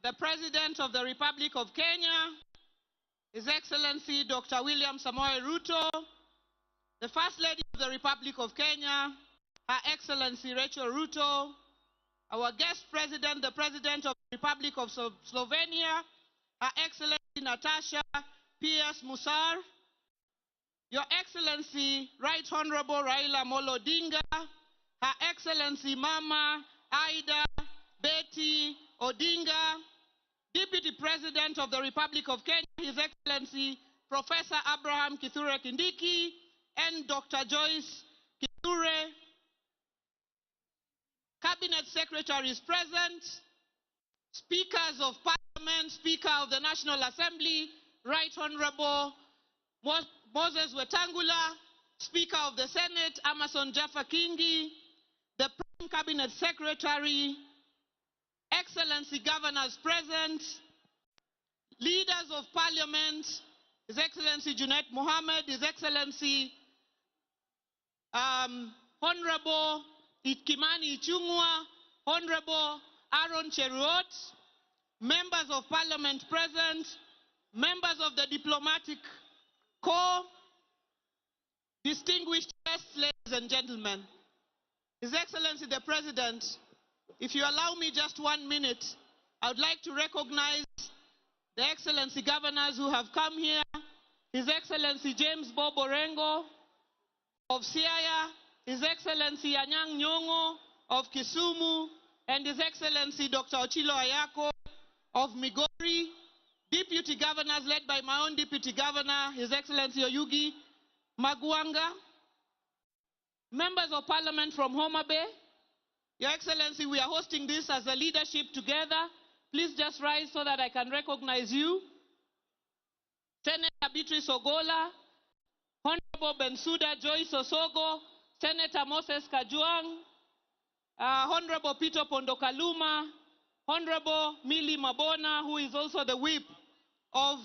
the President of the Republic of Kenya, His Excellency Dr. William Samoei Ruto, the First Lady of the Republic of Kenya, Her Excellency Rachel Ruto, our guest President, the President of the Republic of Slovenia, Her Excellency Natasha P.S. Musar, Your Excellency Right Honorable Raila Amolo Odinga, Her Excellency Mama Ida Betty Odinga, Deputy President of the Republic of Kenya, His Excellency Professor Abraham Kithure Kindiki, and Dr. Joyce Kithure. Cabinet Secretaries present, Speakers of Parliament, Speaker of the National Assembly, Right Honorable Moses Wetangula, Speaker of the Senate, Amason Jaffa Kingi, the Prime Cabinet Secretary, Excellency Governors present, Leaders of Parliament, His Excellency Junet Mohammed, His Excellency Honorable Kimani Ichung'wa, Honorable Aaron Cheruiyot, Members of Parliament present, Members of the Diplomatic Corps, distinguished guests, ladies and gentlemen. His Excellency the President, if you allow me just 1 minute, I would like to recognize the Excellency Governors who have come here. His Excellency James Bob Orengo of Siaya, His Excellency Anyang' Nyong'o of Kisumu, and His Excellency Dr. Ochilo Ayako of Migori, Deputy Governors led by my own Deputy Governor, His Excellency Oyugi Magwanga, Members of Parliament from Homa Bay. Your Excellency, we are hosting this as a leadership together. Please just rise so that I can recognize you. Senator Beatrice Ogola, Honorable Bensouda Joyce Osogo, Senator Moses Kajwang', Honorable Peter Pondokaluma, Honorable Millie Mabona, who is also the whip of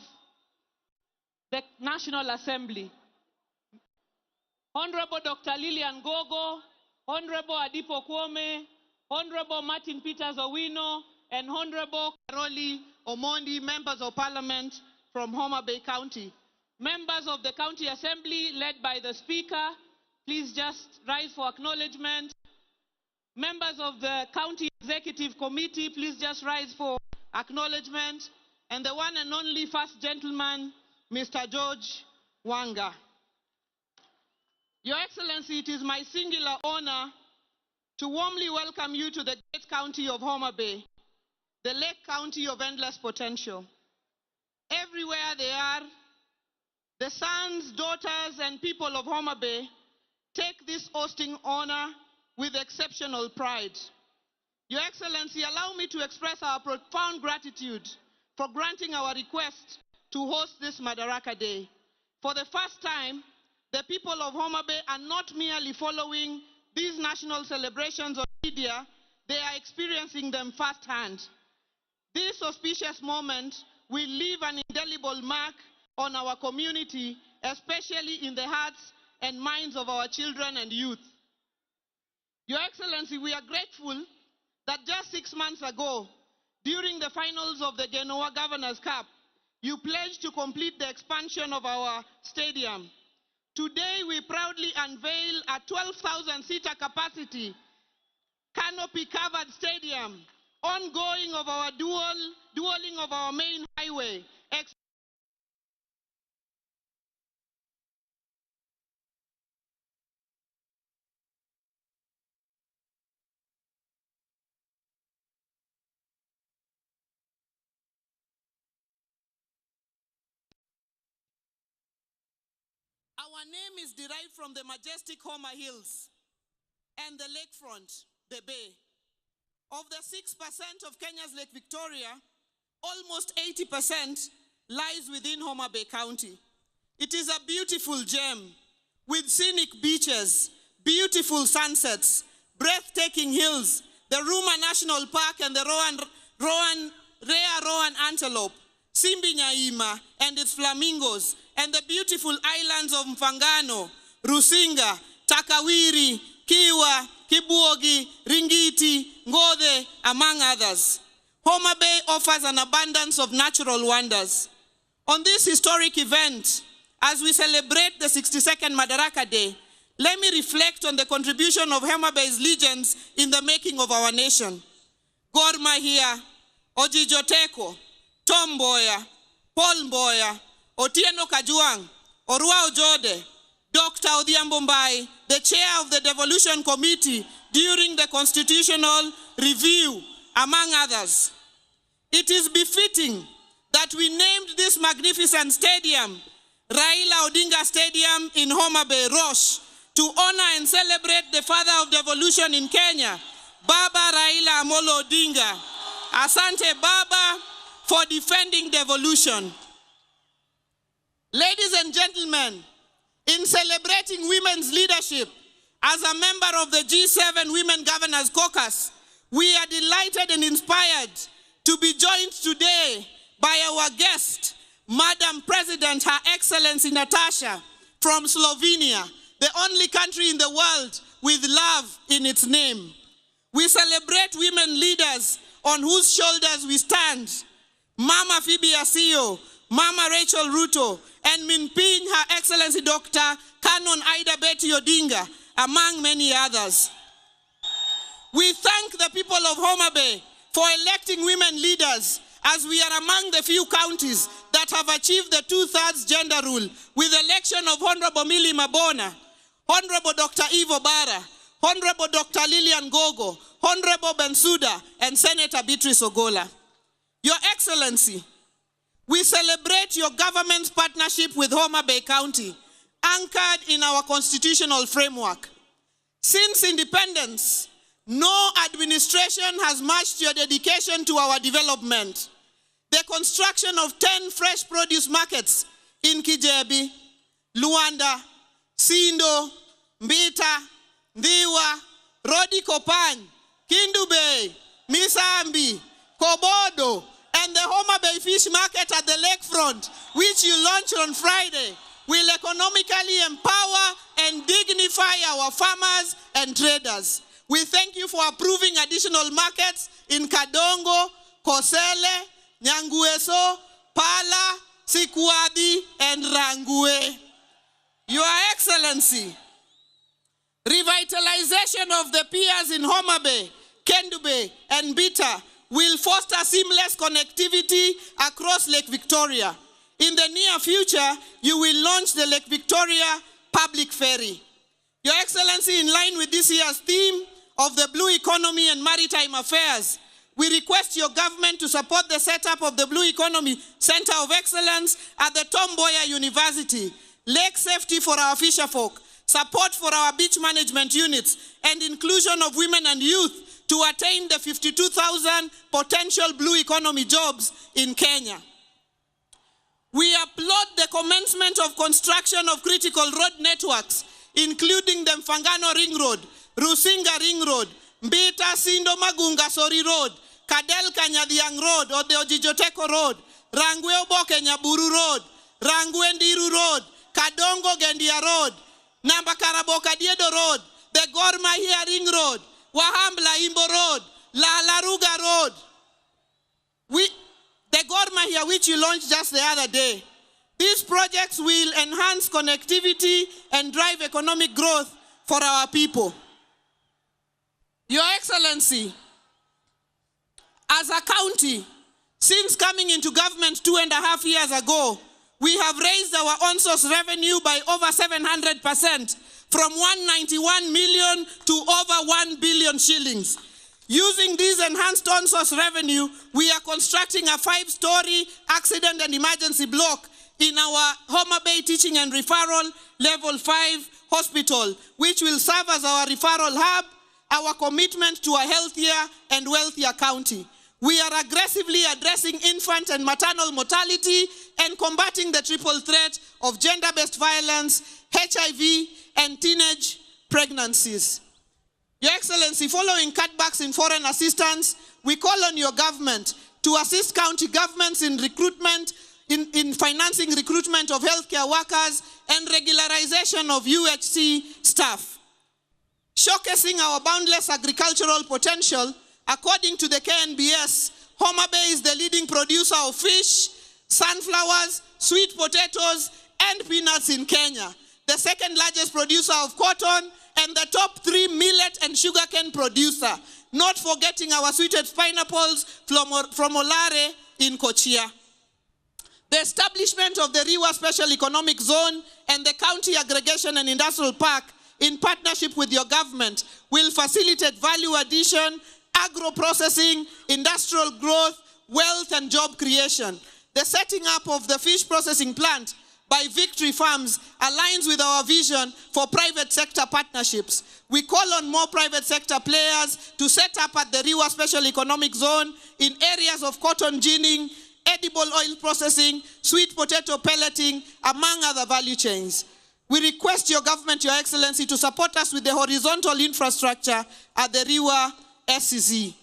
the National Assembly, Honorable Dr. Lillian Gogo, Honorable Adipo Kwome, Honorable Martin Peters Owino, and Honorable Karoli Omondi, Members of Parliament from Homa Bay County. Members of the County Assembly led by the Speaker, please just rise for acknowledgement. Members of the County Executive Committee, please just rise for acknowledgement. And the one and only First Gentleman, Mr. George Wanga. Your Excellency, it is my singular honor to warmly welcome you to the great county of Homa Bay, the Lake County of endless potential. Everywhere they are, the sons, daughters, and people of Homa Bay take this hosting honor with exceptional pride. Your Excellency, allow me to express our profound gratitude for granting our request to host this Madaraka Day. For the first time, the people of Homa Bay are not merely following these national celebrations on media, they are experiencing them firsthand. This auspicious moment will leave an indelible mark on our community, especially in the hearts and minds of our children and youth. Your Excellency, we are grateful that just 6 months ago, during the finals of the Genoa Governors Cup, you pledged to complete the expansion of our stadium. Today, we proudly unveil a 12,000-seater capacity, canopy-covered stadium, ongoing of our dualing of our main highway. Our name is derived from the majestic Homa Hills and the lakefront, the bay. Of the 6% of Kenya's Lake Victoria, almost 80% lies within Homa Bay County. It is a beautiful gem with scenic beaches, beautiful sunsets, breathtaking hills, the Ruma National Park and the rare Roan antelope, Simbi Nyaima and its flamingos, and the beautiful islands of Mfangano, Rusinga, Takawiri, Kiwa, Kibuogi, Ringiti, Ngode, among others. Homa Bay offers an abundance of natural wonders. On this historic event, as we celebrate the 62nd Madaraka Day, let me reflect on the contribution of Homa Bay's legends in the making of our nation. Gor Mahia, Ojijoteko, Tom Mboya, Paul Mboya, Otieno Kajwang, Orua Ojode, Dr. Odhiambo Mbai, the chair of the Devolution Committee during the constitutional review, among others. It is befitting that we named this magnificent stadium Raila Odinga Stadium in Homa Bay, Rosh, to honor and celebrate the father of devolution in Kenya, Baba Raila Amolo Odinga. Asante Baba for defending devolution. Ladies and gentlemen, in celebrating women's leadership, as a member of the G7 Women Governors Caucus, we are delighted and inspired to be joined today by our guest, Madam President, Her Excellency Natasha from Slovenia, the only country in the world with love in its name. We celebrate women leaders on whose shoulders we stand. Mama Phoebe Asio, Mama Rachel Ruto, and Minping, Her Excellency Dr. Canon Ida Betty Odinga, among many others. We thank the people of Homa Bay for electing women leaders, as we are among the few counties that have achieved the 2/3 gender rule, with election of Honorable Millie Mabona, Honorable Dr. Ivo Bara, Honorable Dr. Lillian Gogo, Honorable Bensouda, and Senator Beatrice Ogola. Your Excellency, we celebrate your government's partnership with Homa Bay County, anchored in our constitutional framework. Since independence, no administration has matched your dedication to our development. The construction of 10 fresh produce markets in Kijebi, Luanda, Sindo, Mbita, Ndiwa, Rodi Kopan, Kindu Bay, Misambi, Kobodo, and the Homa Bay Fish Market at the lakefront, which you launched on Friday, will economically empower and dignify our farmers and traders. We thank you for approving additional markets in Kadongo, Kosele, Nyangueso, Pala, Sikuadi, and Rangue. Your Excellency, revitalization of the piers in Homa Bay, Kendu Bay, and Bita will foster seamless connectivity across Lake Victoria. In the near future, you will launch the Lake Victoria Public Ferry. Your Excellency, in line with this year's theme of the Blue Economy and Maritime Affairs, we request your government to support the setup of the Blue Economy Center of Excellence at the Tom Mboya University, lake safety for our fisherfolk, support for our beach management units, and inclusion of women and youth to attain the 52,000 potential Blue Economy jobs in Kenya. We applaud the commencement of construction of critical road networks, including the Mfangano Ring Road, Rusinga Ring Road, Mbita Sindo Magunga Sori Road, Kadel Kanyadiang Road or the Ojijoteko Road, Rangwe Oboke Nyaburu Road, Rangwe Ndiru Road, Kadongo Gendia Road, Nambakaraboka Diedo Road, the Gor Mahia Ring Road, Wahambla Imbo Road, La Laruga Road. The Gor Mahia, which you launched just the other day. These projects will enhance connectivity and drive economic growth for our people. Your Excellency, as a county, since coming into government 2.5 years ago, we have raised our on-source revenue by over 700%, from 191 million to over 1 billion shillings. Using this enhanced on-source revenue, we are constructing a 5-story accident and emergency block in our Homa Bay Teaching and Referral Level 5 hospital, which will serve as our referral hub, our commitment to a healthier and wealthier county. We are aggressively addressing infant and maternal mortality and combating the triple threat of gender-based violence, HIV, and teenage pregnancies. Your Excellency, following cutbacks in foreign assistance, we call on your government to assist county governments in recruitment, in financing recruitment of healthcare workers and regularization of UHC staff. Showcasing our boundless agricultural potential, according to the KNBS, Homa Bay is the leading producer of fish, sunflowers, sweet potatoes, and peanuts in Kenya. The second largest producer of cotton, and the top 3 millet and sugarcane producer. Not forgetting our sweeted pineapples from Olare in Kochia. The establishment of the Riwa Special Economic Zone and the County Aggregation and Industrial Park in partnership with your government will facilitate value addition, agro-processing, industrial growth, wealth and job creation. The setting up of the fish processing plant by Victory Farms aligns with our vision for private sector partnerships. We call on more private sector players to set up at the Riwa Special Economic Zone in areas of cotton ginning, edible oil processing, sweet potato pelleting, among other value chains. We request your government, Your Excellency, to support us with the horizontal infrastructure at the Riwa SCZ.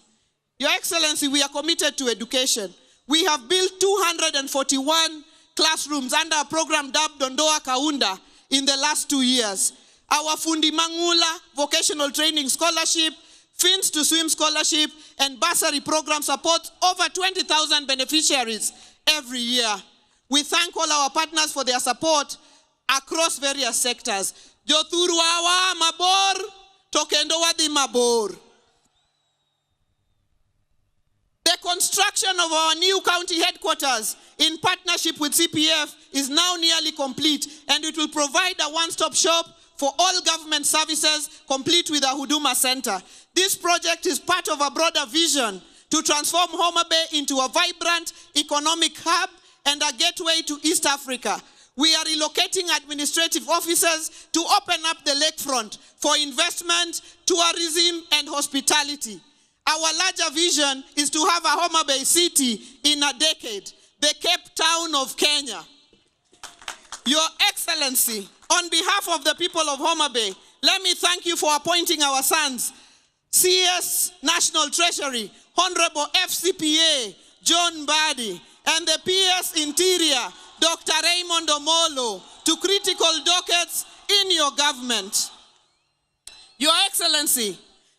Your Excellency, we are committed to education. We have built 241 classrooms under a program dubbed Dondoa Kaunda in the last 2 years. Our Fundi Mangula Vocational Training Scholarship, Fins to Swim Scholarship, and bursary program supports over 20,000 beneficiaries every year. We thank all our partners for their support across various sectors. Joturuawa mabor, tokendo wadi mabor. The construction of our new county headquarters in partnership with CPF is now nearly complete, and it will provide a one-stop shop for all government services, complete with a Huduma Center. This project is part of a broader vision to transform Homa Bay into a vibrant economic hub and a gateway to East Africa. We are relocating administrative offices to open up the lakefront for investment, tourism, and hospitality. Our larger vision is to have a Homa Bay city in a decade, the Cape Town of Kenya. Your Excellency, on behalf of the people of Homa Bay, let me thank you for appointing our sons, CS National Treasury, Honorable FCPA John Badi, and the PS Interior, Dr. Raymond Omolo, to critical dockets in your government. Your Excellency,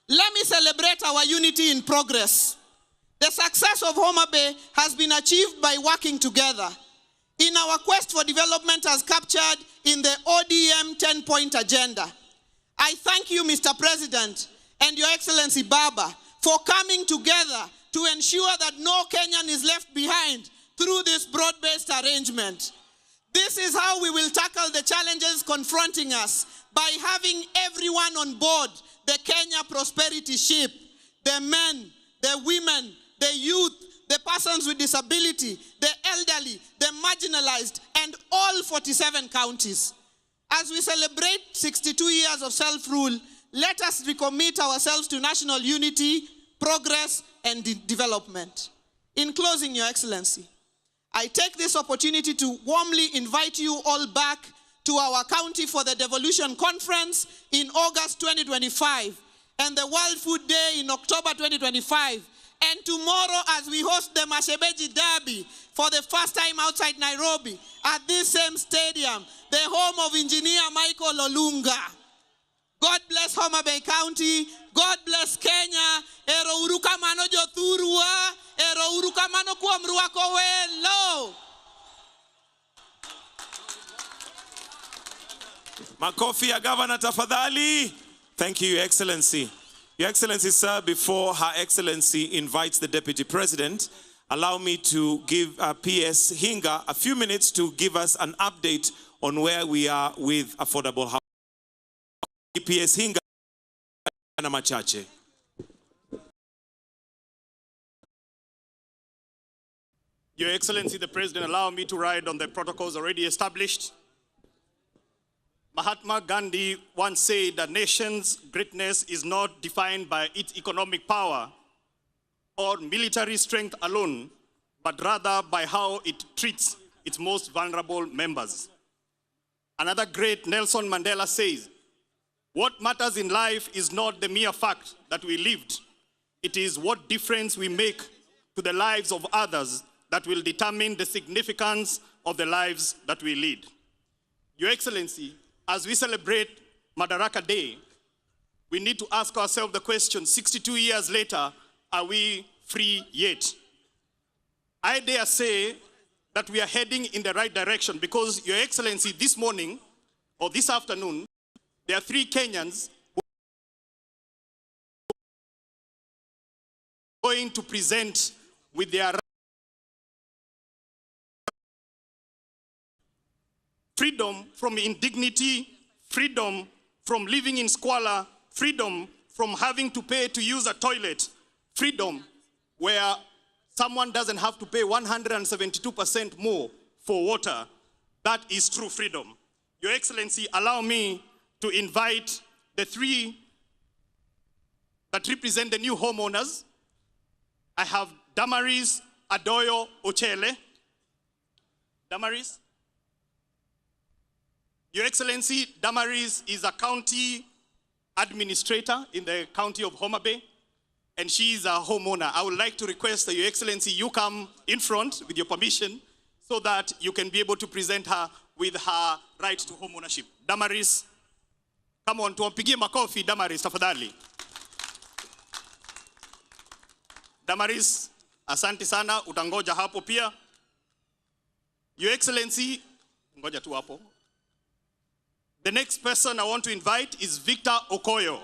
let me celebrate our unity in progress. The success of Homa Bay has been achieved by working together in our quest for development as captured in the ODM 10-point agenda. I thank you, Mr. President, and Your Excellency Baba, for coming together to ensure that no Kenyan is left behind through this broad-based arrangement. This is how we will tackle the challenges confronting us, by having everyone on board the Kenya prosperity ship, the men, the women, the youth, the persons with disability, the elderly, the marginalized, and all 47 counties. As we celebrate 62 years of self-rule, let us recommit ourselves to national unity, progress, and development. In closing, Your Excellency, I take this opportunity to warmly invite you all back to our county for the Devolution Conference in August 2025 and the World Food Day in October 2025. And tomorrow, as we host the Mashebeji Derby for the first time outside Nairobi at this same stadium, the home of Engineer Michael Olunga. God bless Homa Bay County. God bless Kenya. Ero urukamano jothurua. Ero urukamano kuamrua kowelo. Makofi ya Governor tafadhali. Thank you, Your Excellency. Your Excellency, sir, before Her Excellency invites the Deputy President, allow me to give PS Hinga a few minutes to give us an update on where we are with affordable housing. PS Hinga na machache. Your Excellency, the President, allow me to ride on the protocols already established. Mahatma Gandhi once said that nation's greatness is not defined by its economic power or military strength alone, but rather by how it treats its most vulnerable members. Another great, Nelson Mandela, says, "What matters in life is not the mere fact that we lived. It is what difference we make to the lives of others that will determine the significance of the lives that we lead." Your Excellency, as we celebrate Madaraka Day, we need to ask ourselves the question, 62 years later, are we free yet? I dare say that we are heading in the right direction because, Your Excellency, this morning or this afternoon, there are 3 Kenyans who are going to present with their freedom from indignity, freedom from living in squalor, freedom from having to pay to use a toilet, freedom where someone doesn't have to pay 172% more for water. That is true freedom. Your Excellency, allow me to invite the 3 that represent the new homeowners. I have Damaris Adoyo Ochele. Damaris. Your Excellency, Damaris is a county administrator in the county of Homa Bay, and she is a homeowner. I would like to request that, Your Excellency, you come in front with your permission so that you can be able to present her with her right to home ownership. Damaris, come on, tuwapigie makofi Damaris, tafadhali. Damaris, asante sana, utangoja hapo pia. Your Excellency, ngoja tu hapo. The next person I want to invite is Victor Okoyo.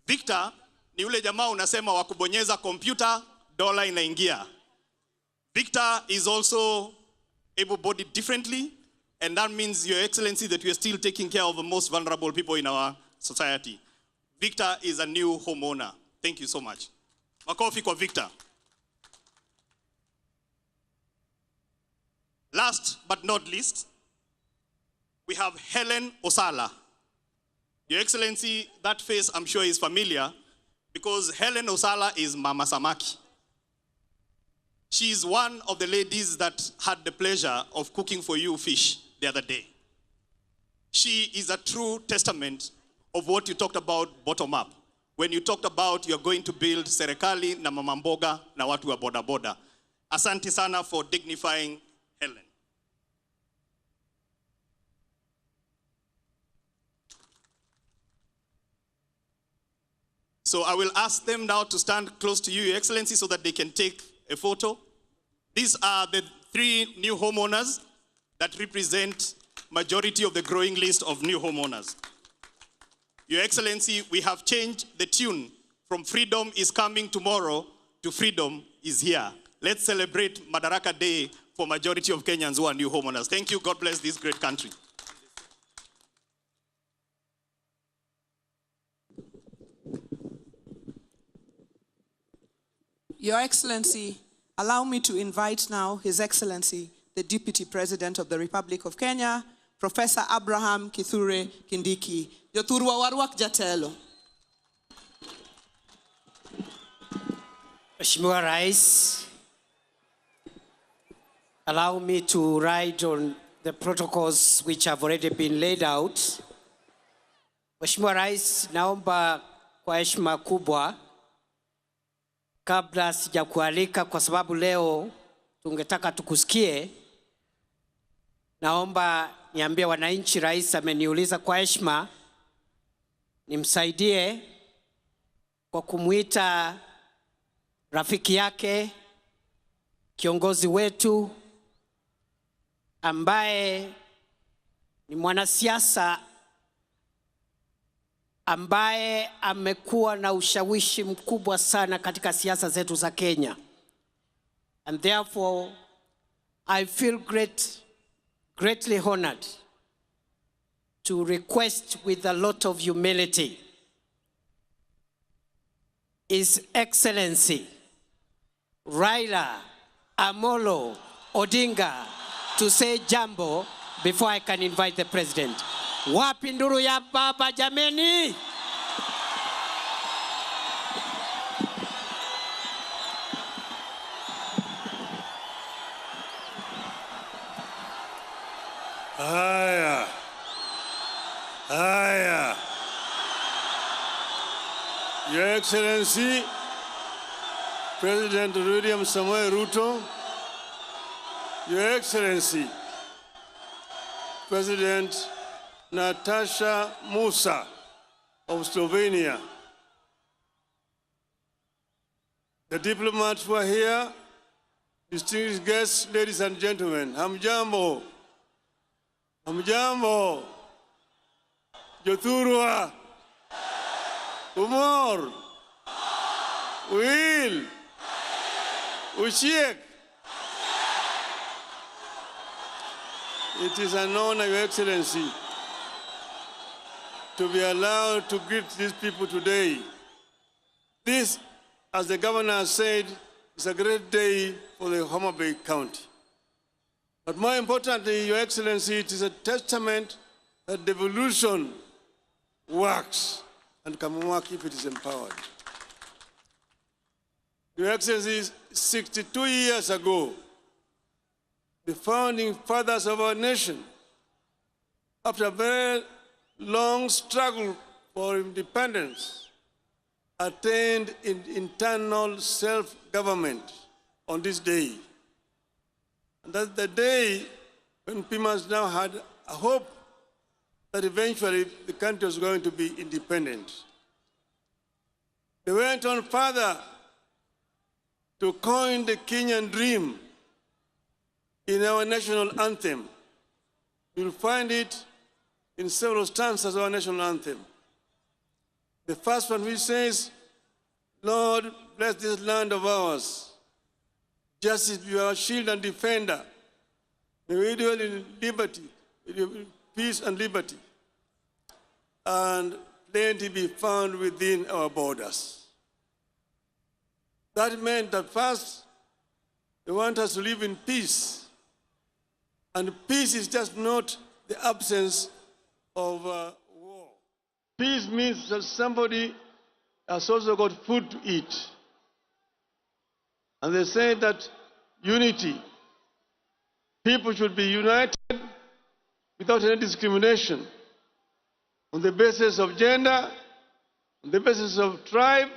Victor ni yule jamaa unasema wakubonyeza computer, dola inaingia. Victor is also able-bodied differently, and that means, Your Excellency, that we are still taking care of the most vulnerable people in our society. Victor is a new homeowner. Thank you so much. Makofi kwa Victor. Last but not least, we have Helen Osala. Your Excellency, that face I'm sure is familiar because Helen Osala is Mama Samaki. She is one of the ladies that had the pleasure of cooking for you fish the other day. She is a true testament of what you talked about bottom up. When you talked about you're going to build serikali na mama mboga na watu wa boda boda. Asante sana for dignifying Helen. So I will ask them now to stand close to you, Your Excellency, so that they can take a photo. These are the 3 new homeowners that represent majority of the growing list of new homeowners. Your Excellency, we have changed the tune from freedom is coming tomorrow to freedom is here. Let's celebrate Madaraka Day for majority of Kenyans who are new homeowners. Thank you. God bless this great country. Your Excellency, allow me to invite now His Excellency, the Deputy President of the Republic of Kenya, Professor Abraham Kithure Kindiki. Jothurwa warwak jatelo. Mheshimiwa Rais, allow me to ride on the protocols which have already been laid out. Mheshimiwa Rais, naomba kwa heshima kubwa, kabla sijakualika kwa sababu leo tungetaka tukusikie, naomba niambie wananchi, Rais ameniuliza kwa heshima nimsaidie kwa kumuita rafiki yake, kiongozi wetu ambaye ni mwanasiasa ambaye amekuwa na ushawishi mkubwa sana katika siasa zetu za Kenya. And therefore, I feel greatly honored to request with a lot of humility His Excellency Raila Amolo Odinga to say jambo before I can invite the President. Wapi nduru ya baba jameni? Haya. Your Excellency, President William Samoei Ruto, Your Excellency, President Natasha Musa of Slovenia, the diplomats who are here, distinguished guests, ladies and gentlemen, hamjambo, hamjambo, Jothurwa, Umor, Will, Ushiek. It is an honor, Your Excellency, to be allowed to greet these people today. This, as the governor said, is a great day for the Homa Bay County. But more importantly, Your Excellency, it is a testament that devolution works and can work if it is empowered. Your Excellency, 62 years ago, the founding fathers of our nation, after a very long struggle for independence, attained internal self-government on this day. And that's the day when Pimas now had a hope that eventually the country was going to be independent. They went on further to coin the Kenyan dream in our national anthem. You'll find it in several stanzas of our national anthem. The first one which says, Lord, bless this land of ours. Justice be our shield and defender. May we dwell in liberty, peace and liberty, and plenty be found within our borders. That meant that first, they want us to live in peace. And peace is just not the absence of war. Peace means that somebody has also got food to eat. And they say that unity, people should be united without any discrimination on the basis of gender, on the basis of tribe,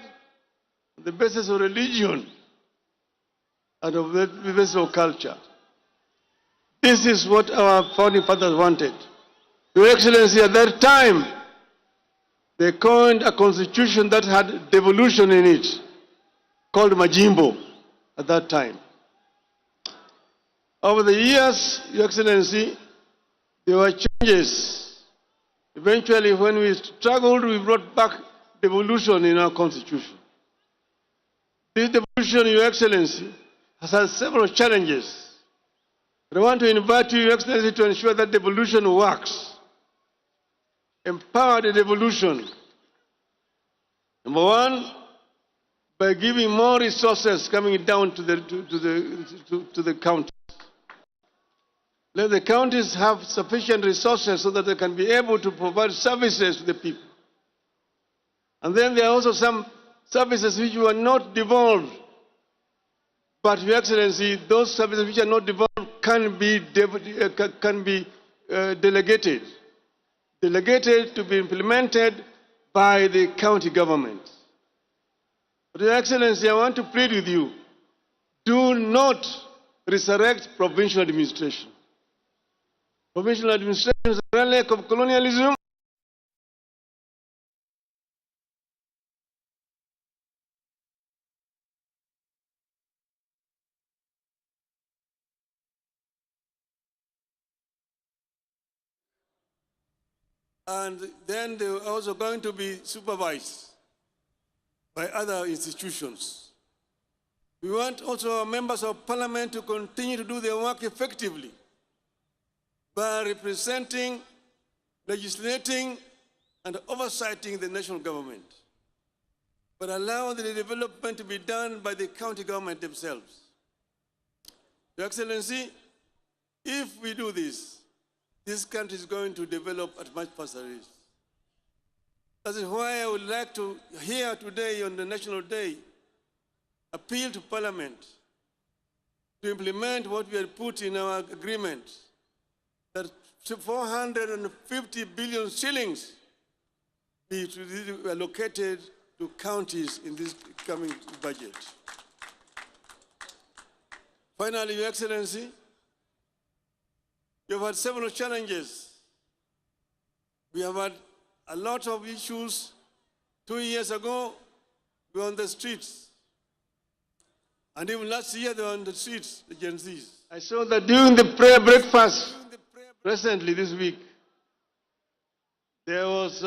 on the basis of religion, and on the basis of culture. This is what our founding fathers wanted. Your Excellency, at that time, they coined a constitution that had devolution in it, called Majimbo at that time. Over the years, Your Excellency, there were changes. Eventually, when we struggled, we brought back devolution in our constitution. This devolution, Your Excellency, has had several challenges. But I want to invite you, Your Excellency, to ensure that devolution works. Empower the devolution. Number one, by giving more resources coming down to the counties. Let the counties have sufficient resources so that they can be able to provide services to the people. And then there are also some services which were not devolved. But, Your Excellency, those services which are not devolved can be delegated. Delegated to be implemented by the county government. But, Your Excellency, I want to plead with you, do not resurrect provincial administration. Provincial administration is a relic of colonialism. And then they are also going to be supervised by other institutions. We want also our members of parliament to continue to do their work effectively by representing, legislating, and oversighting the national government, but allow the development to be done by the county government themselves. Your Excellency, if we do this country is going to develop at much faster rate. That is why I would like to, here today on the National Day, appeal to Parliament to implement what we had put in our agreement, that 450 billion shillings be allocated to counties in this coming budget. Finally, Your Excellency, you've had several challenges. We have had a lot of issues. 2 years ago, we were on the streets. And even last year, they were on the streets, the Gen Zs. I saw that during the prayer breakfast recently this week, there was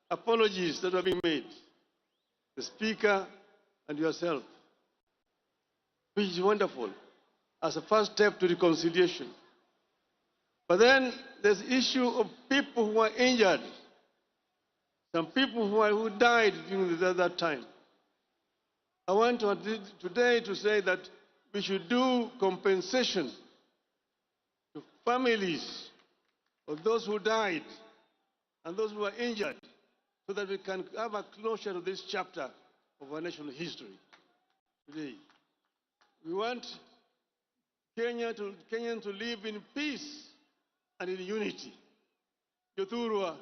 apologies that were being made. The speaker and yourself, which is wonderful as a first step to reconciliation. But then there's the issue of people who are injured, some people who died during that time. I want today to say that we should do compensation to families of those who died and those who were injured, so that we can have a closure to this chapter of our national history today. We want Kenyans to live in peace and in unity. Yothurwa.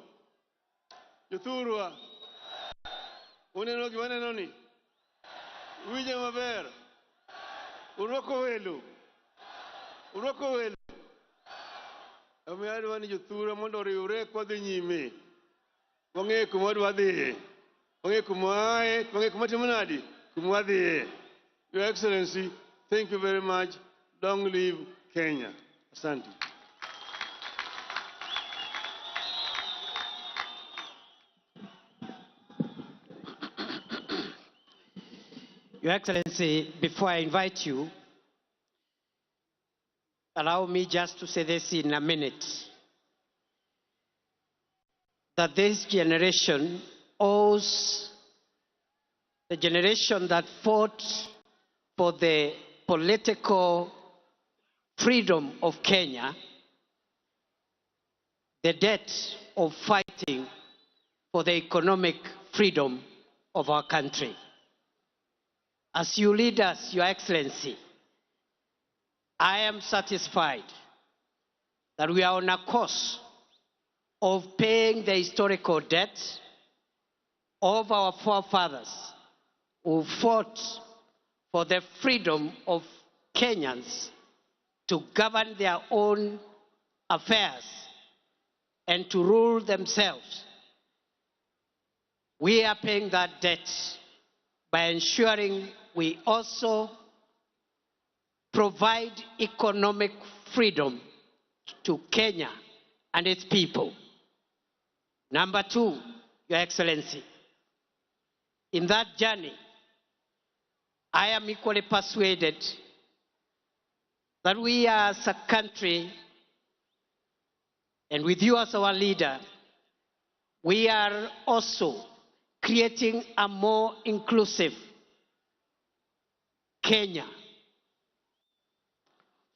Unenogi wanenoni. Wije maber. Uroko welu. Amiari wani Yothurwa mondo riure kwa dhi nyime. Wange kumadwa dhi. Wange kumae, wange kumatimunadi. Kumadhi. Your Excellency, thank you very much. Long live Kenya. Asante. Your Excellency, before I invite you, allow me just to say this in a minute. That this generation owes the generation that fought for the political freedom of Kenya, the debt of fighting for the economic freedom of our country. As you lead us, Your Excellency, I am satisfied that we are on a course of paying the historical debt of our forefathers who fought for the freedom of Kenyans to govern their own affairs and to rule themselves. We are paying that debt by ensuring we also provide economic freedom to Kenya and its people. Number two, Your Excellency, in that journey, I am equally persuaded that we as a country, and with you as our leader, we are also creating a more inclusive Kenya.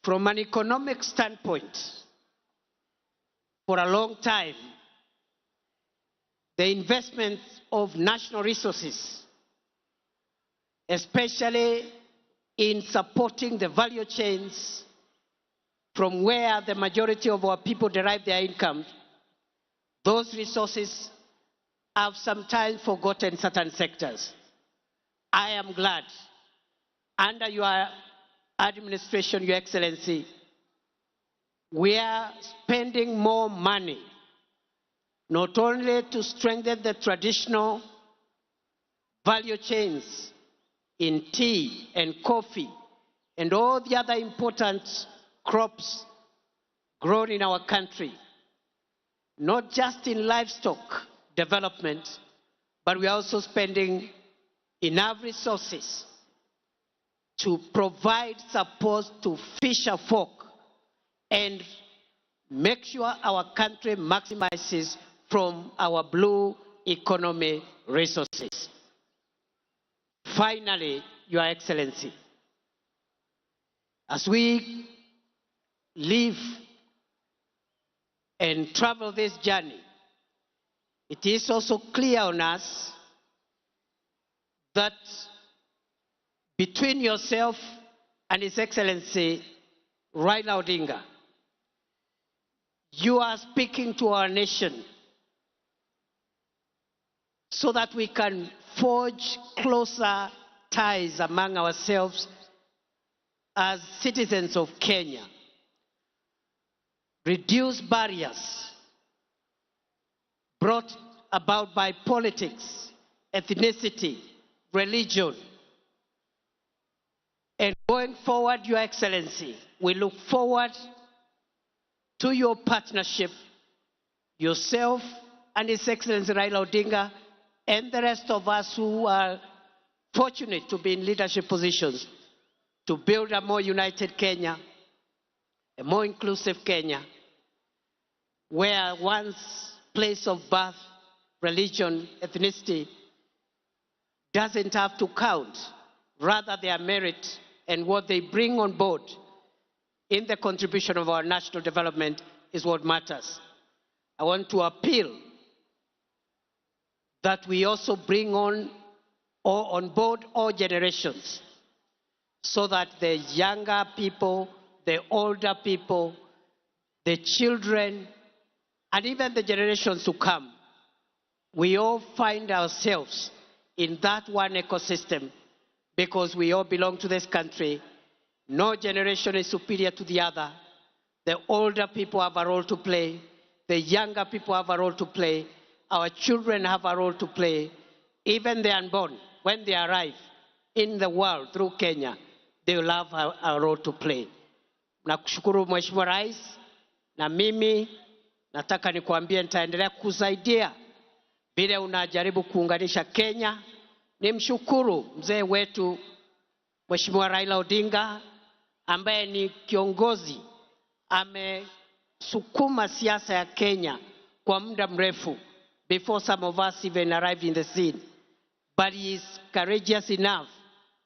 From an economic standpoint, for a long time, the investment of national resources, especially in supporting the value chains from where the majority of our people derive their income, those resources have sometimes forgotten certain sectors. I am glad, under your administration, Your Excellency, we are spending more money, not only to strengthen the traditional value chains in tea and coffee and all the other important crops grown in our country, not just in livestock development, but we are also spending enough resources to provide support to fisher folk and make sure our country maximizes from our blue economy resources. Finally, Your Excellency, as we live and travel this journey, it is also clear on us that between yourself and His Excellency Raila Odinga, you are speaking to our nation so that we can forge closer ties among ourselves as citizens of Kenya, reduce barriers brought about by politics, ethnicity, religion, And going forward, Your Excellency, we look forward to your partnership, yourself and His Excellency Raila Odinga, and the rest of us who are fortunate to be in leadership positions, to build a more united Kenya, a more inclusive Kenya, where one's place of birth, religion, ethnicity doesn't have to count. Rather, their merit and what they bring on board in the contribution of our national development is what matters. I want to appeal that we also bring on board all generations, so that the younger people, the older people, the children, and even the generations to come, we all find ourselves in that one ecosystem, because we all belong to this country. No generation is superior to the other. The older people have a role to play. The younger people have a role to play. Our children have a role to play. Even the unborn, when they arrive in the world through Kenya, they will have a role to play. Nakushukuru Mheshimiwa Rais, na mimi nataka nikuambie nitaendelea kusaidia vile unajaribu kuunganisha Kenya. Nimshukuru mzee wetu Mheshimiwa Raila Odinga, ambaye ni kiongozi amesukuma siasa ya Kenya kwa muda mrefu, before some of us even arrived in the scene. But he is courageous enough,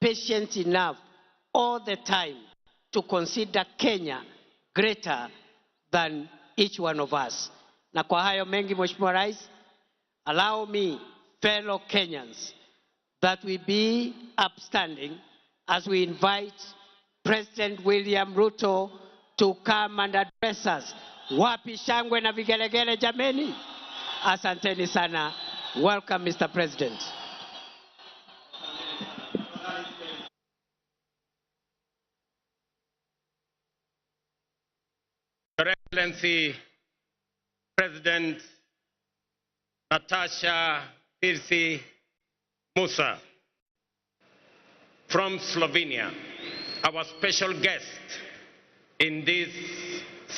patient enough, all the time to consider Kenya greater than each one of us. Na kwa hayo mengi, Mheshimiwa Rais, allow me, fellow Kenyans, that we be upstanding as we invite President William Ruto to come and address us. Wapi shangwe na vigelegele jameni? Asanteni sana. Welcome, Mr. President. Your Excellency, President Natasha Pirsi Musa from Slovenia, our special guest in this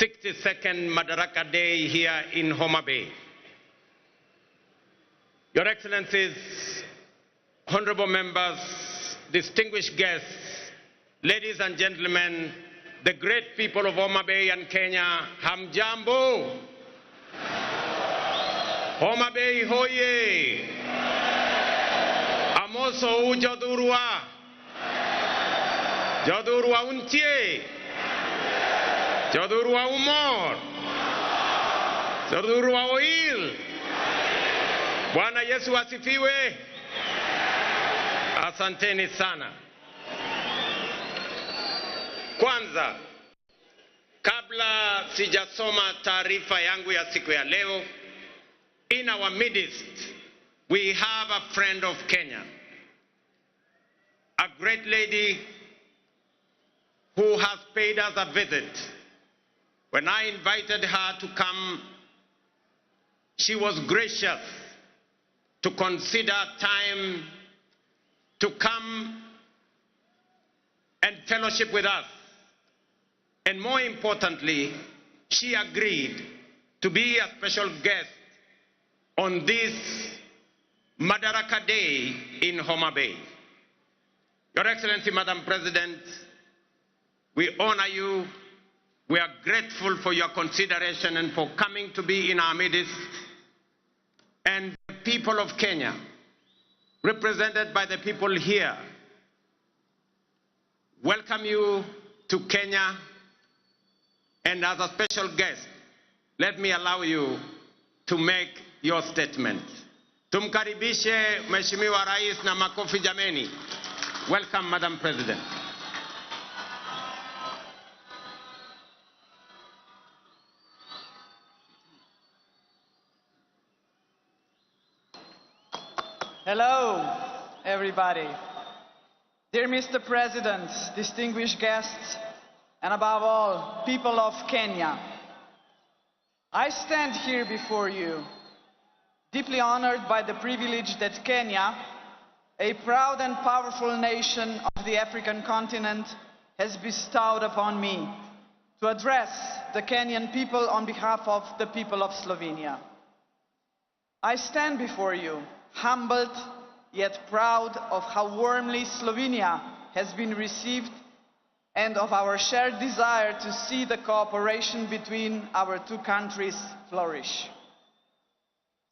62nd Madaraka Day here in Homa Bay. Your Excellencies, honorable members, distinguished guests, ladies and gentlemen, the great people of Homa Bay and Kenya, hamjambo. Homa Bay hoye. Amoso u jodurwa. Jodurwa untie. Jodurwa umor. Jodurwa oil. Bwana Yesu asifiwe. Asanteni sana. Kwanza, kabla sijasoma taarifa yangu ya siku ya leo, in our midst, we have a friend of Kenya, a great lady who has paid us a visit. When I invited her to come, she was gracious to consider time to come and fellowship with us. And more importantly, she agreed to be a special guest on this Madaraka Day in Homa Bay. Your Excellency, Madam President, we honor you. We are grateful for your consideration and for coming to be in our midst. And the people of Kenya, represented by the people here, welcome you to Kenya. And as a special guest, let me allow you to make your statement. Tumkaribishe Mheshimiwa Rais na makofi jameni. Welcome, Madam President. Hello, everybody. Dear Mr. President, distinguished guests, and above all, people of Kenya, I stand here before you, deeply honored by the privilege that Kenya, a proud and powerful nation of the African continent has bestowed upon me to address the Kenyan people on behalf of the people of Slovenia. I stand before you, humbled yet proud of how warmly Slovenia has been received and of our shared desire to see the cooperation between our two countries flourish.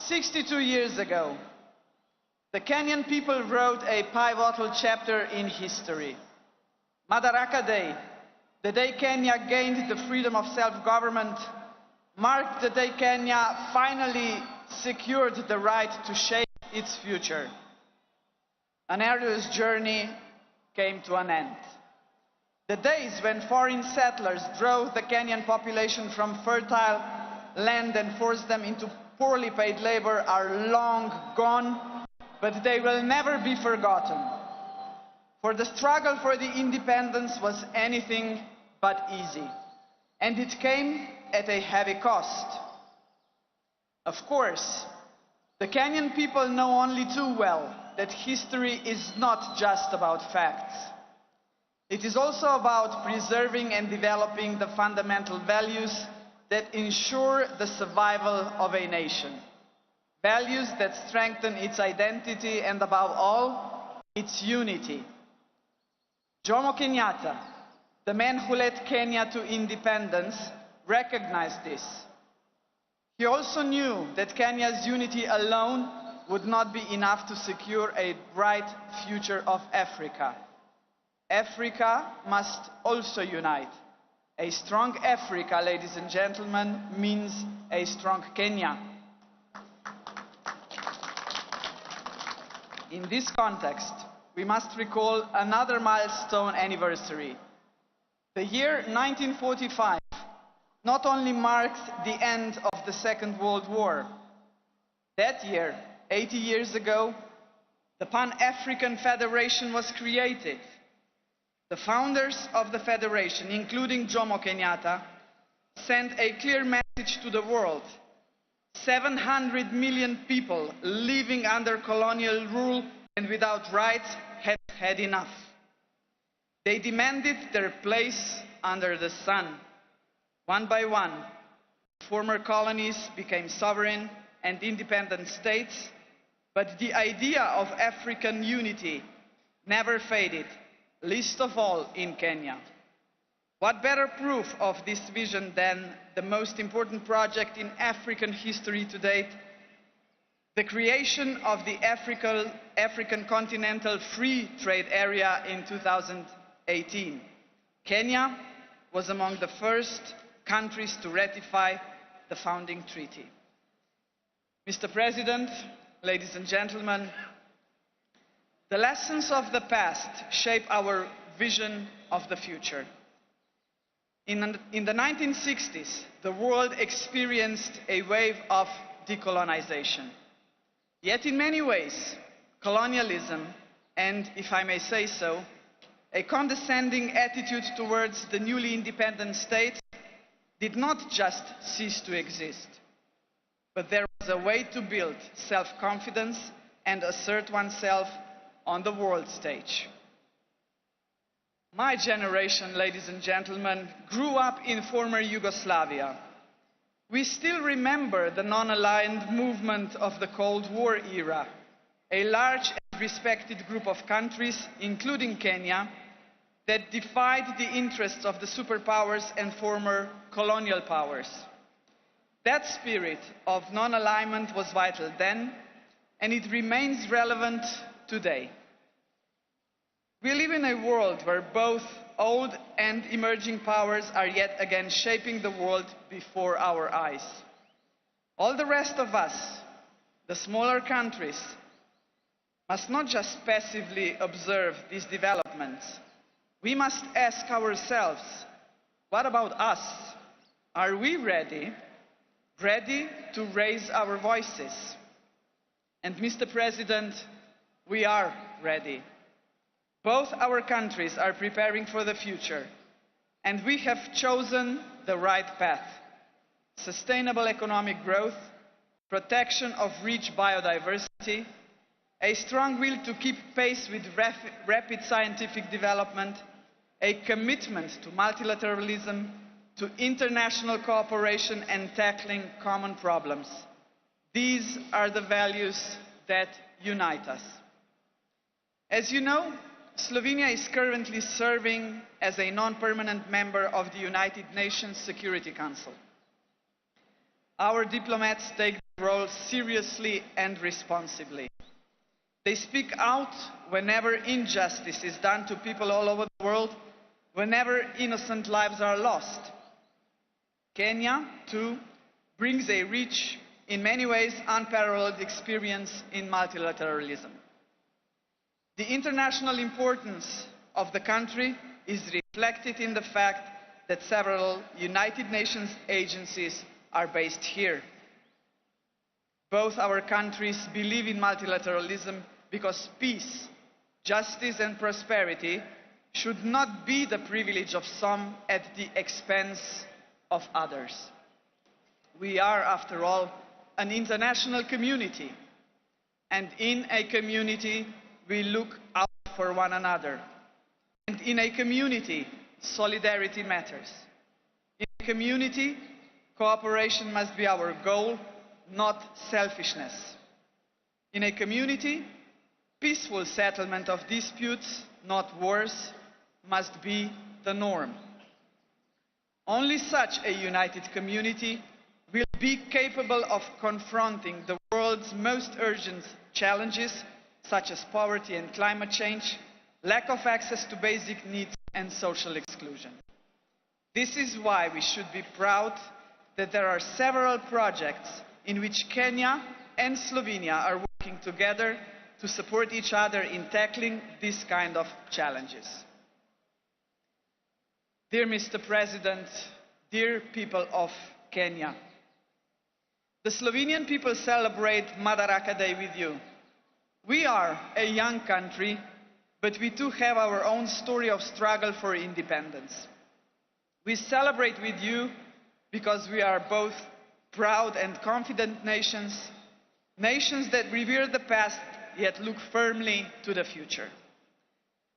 62 years ago, the Kenyan people wrote a pivotal chapter in history. Madaraka Day, the day Kenya gained the freedom of self-government, marked the day Kenya finally secured the right to shape its future. An arduous journey came to an end. The days when foreign settlers drove the Kenyan population from fertile land and forced them into poorly paid labor are long gone, but they will never be forgotten. For the struggle for the independence was anything but easy, and it came at a heavy cost. Of course, the Kenyan people know only too well that history is not just about facts. It is also about preserving and developing the fundamental values that ensure the survival of a nation. Values that strengthen its identity and, above all, its unity. Jomo Kenyatta, the man who led Kenya to independence, recognized this. He also knew that Kenya's unity alone would not be enough to secure a bright future of Africa. Africa must also unite. A strong Africa, ladies and gentlemen, means a strong Kenya. In this context, we must recall another milestone anniversary. The year 1945 not only marked the end of the Second World War. That year, 80 years ago, the Pan-African Federation was created. The founders of the Federation, including Jomo Kenyatta, sent a clear message to the world. 700 million people living under colonial rule and without rights had had enough. They demanded their place under the sun. One by one, former colonies became sovereign and independent states, but the idea of African unity never faded, least of all in Kenya. What better proof of this vision than the most important project in African history to date, the creation of the African Continental Free Trade Area in 2018. Kenya was among the first countries to ratify the founding treaty. Mr. President, ladies and gentlemen, the lessons of the past shape our vision of the future. In the 1960s, the world experienced a wave of decolonization. Yet in many ways, colonialism, and if I may say so, a condescending attitude towards the newly independent states did not just cease to exist, but there was a way to build self-confidence and assert oneself on the world stage. My generation, ladies and gentlemen, grew up in former Yugoslavia. We still remember the non-aligned movement of the Cold War era, a large and respected group of countries, including Kenya, that defied the interests of the superpowers and former colonial powers. That spirit of non-alignment was vital then, and it remains relevant today. We live in a world where both old and emerging powers are yet again shaping the world before our eyes. All the rest of us, the smaller countries, must not just passively observe these developments. We must ask ourselves, what about us? Are we ready to raise our voices? And Mr. President, we are ready. Both our countries are preparing for the future, and we have chosen the right path. Sustainable economic growth, protection of rich biodiversity, a strong will to keep pace with rapid scientific development, a commitment to multilateralism, to international cooperation and tackling common problems. These are the values that unite us. As you know, Slovenia is currently serving as a non-permanent member of the United Nations Security Council. Our diplomats take their role seriously and responsibly. They speak out whenever injustice is done to people all over the world, whenever innocent lives are lost. Kenya, too, brings a rich, in many ways unparalleled experience in multilateralism. The international importance of the country is reflected in the fact that several United Nations agencies are based here. Both our countries believe in multilateralism because peace, justice and prosperity should not be the privilege of some at the expense of others. We are, after all, an international community, and in a community we look out for one another. And in a community, solidarity matters. In a community, cooperation must be our goal, not selfishness. In a community, peaceful settlement of disputes, not wars, must be the norm. Only such a united community will be capable of confronting the world's most urgent challenges, such as poverty and climate change, lack of access to basic needs and social exclusion. This is why we should be proud that there are several projects in which Kenya and Slovenia are working together to support each other in tackling this kind of challenges. Dear Mr. President, dear people of Kenya, the Slovenian people celebrate Madaraka Day with you. We are a young country, but we too have our own story of struggle for independence. We celebrate with you because we are both proud and confident nations, nations that revere the past yet look firmly to the future.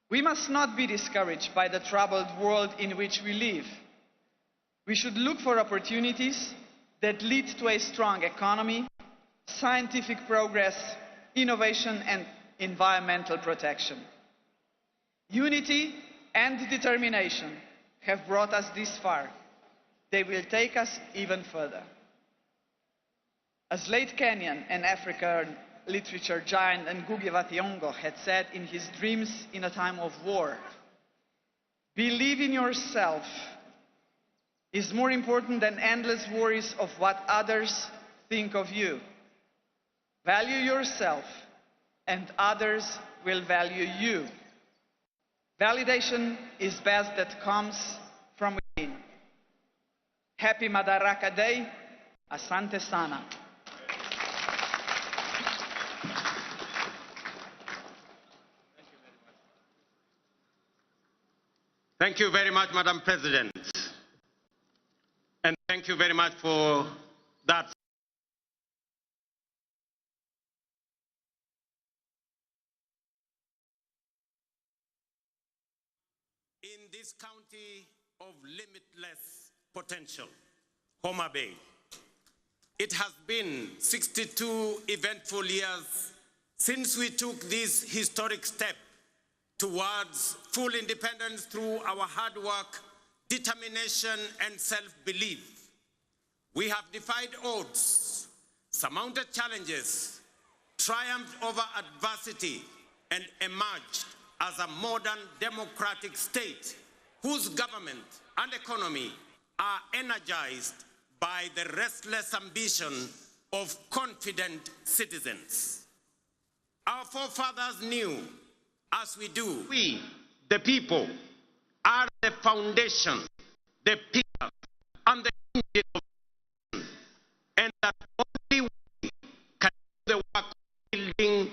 We must not be discouraged by the troubled world in which we live. We should look for opportunities that lead to a strong economy, scientific progress, innovation and environmental protection. Unity and determination have brought us this far. They will take us even further. As late Kenyan and African literature giant Ngugi wa Thiong'o had said in his Dreams in a Time of War, believe in yourself is more important than endless worries of what others think of you. Value yourself and others will value you. Validation is best that comes from within. Happy Madaraka Day. Asante sana. Thank you very much, Madam President. And thank you very much for that. In this county of limitless potential, Homa Bay, it has been 62 eventful years since we took this historic step towards full independence through our hard work, determination, and self-belief. We have defied odds, surmounted challenges, triumphed over adversity, and emerged as a modern democratic state whose government and economy are energized by the restless ambition of confident citizens. Our forefathers knew, as we do, we, the people, are the foundation, the pillar, and the engine of the nation, and that only we can do the work of building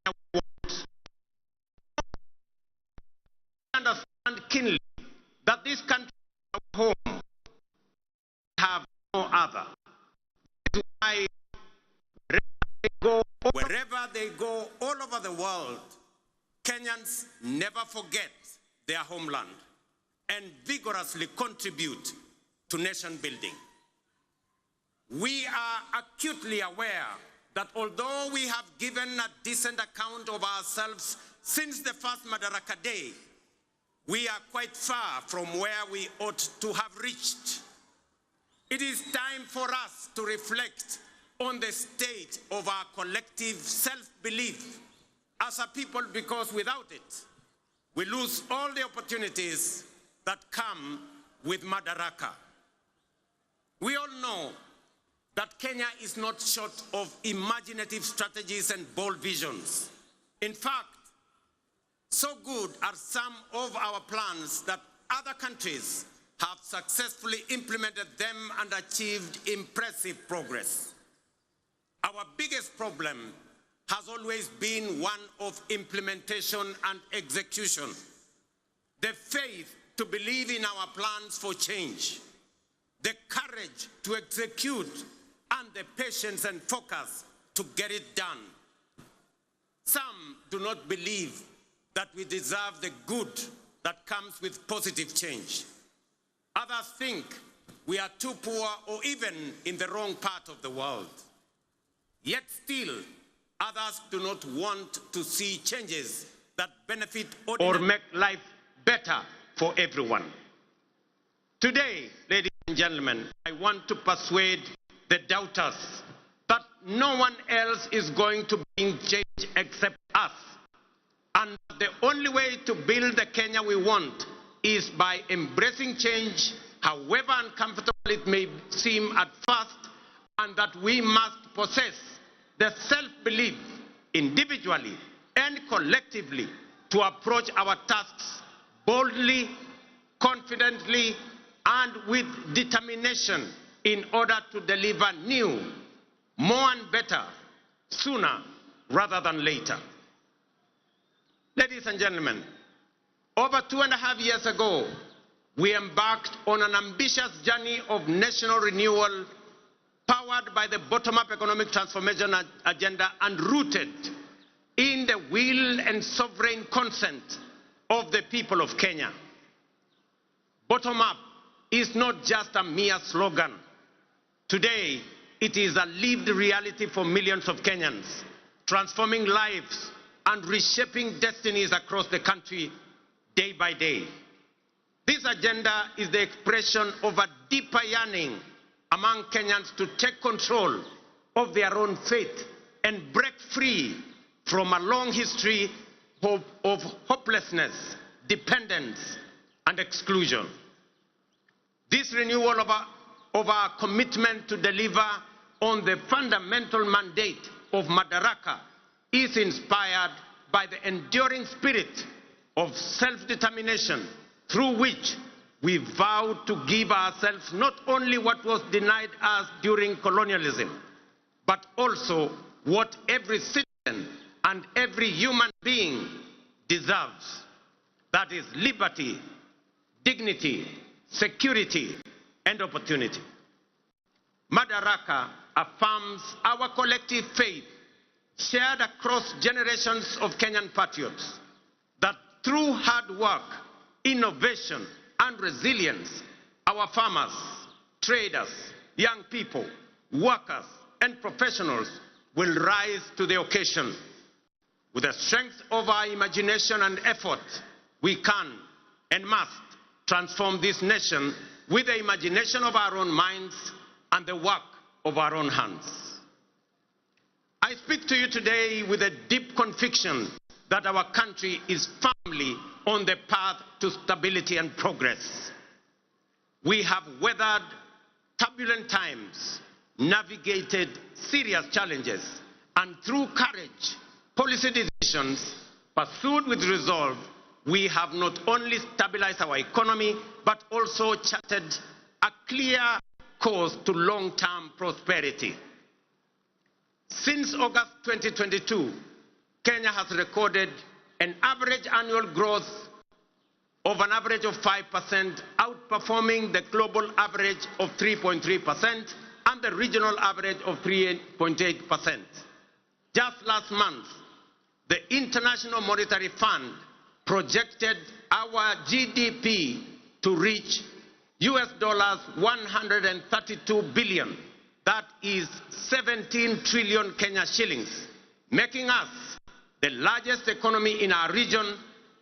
a world. Understand keenly that this country is our home, we have no other. This is why we go Wherever they go all over the world, Kenyans never forget their homeland and vigorously contribute to nation building. We are acutely aware that although we have given a decent account of ourselves since the first Madaraka Day, we are quite far from where we ought to have reached. It is time for us to reflect on the state of our collective self-belief as a people, because without it, we lose all the opportunities that come with Madaraka. We all know that Kenya is not short of imaginative strategies and bold visions. In fact, so good are some of our plans that other countries have successfully implemented them and achieved impressive progress. Our biggest problem has always been one of implementation and execution. The faith to believe in our plans for change, the courage to execute, and the patience and focus to get it done. Some do not believe that we deserve the good that comes with positive change. Others think we are too poor or even in the wrong part of the world. Yet still, others do not want to see changes that benefit or make life better for everyone. Today, ladies and gentlemen, I want to persuade the doubters that no one else is going to bring change except us. And the only way to build the Kenya we want is by embracing change, however uncomfortable it may seem at first, and that we must possess the self-belief individually and collectively to approach our tasks boldly, confidently, and with determination in order to deliver new, more and better, sooner rather than later. Ladies and gentlemen, over 2.5 years ago, we embarked on an ambitious journey of national renewal powered by the bottom-up economic transformation agenda and rooted in the will and sovereign consent of the people of Kenya. Bottom-up is not just a mere slogan. Today, it is a lived reality for millions of Kenyans, transforming lives and reshaping destinies across the country day by day. This agenda is the expression of a deeper yearning among Kenyans to take control of their own fate and break free from a long history of hopelessness, dependence, and exclusion. This renewal of our commitment to deliver on the fundamental mandate of Madaraka is inspired by the enduring spirit of self-determination through which we vow to give ourselves not only what was denied us during colonialism, but also what every citizen and every human being deserves. That is liberty, dignity, security, and opportunity. Madaraka affirms our collective faith, shared across generations of Kenyan patriots, that through hard work, innovation, and resilience, our farmers, traders, young people, workers, and professionals will rise to the occasion. With the strength of our imagination and effort, we can and must transform this nation with the imagination of our own minds and the work of our own hands. I speak to you today with a deep conviction that our country is firmly on the path to stability and progress. We have weathered turbulent times, navigated serious challenges, and through courage, policy decisions pursued with resolve, we have not only stabilized our economy, but also charted a clear course to long-term prosperity. Since August 2022, Kenya has recorded an average annual growth of an average of 5%, outperforming the global average of 3.3% and the regional average of 3.8%. Just last month, the International Monetary Fund projected our GDP to reach US dollars 132 billion. That is 17 trillion Kenya shillings, making us the largest economy in our region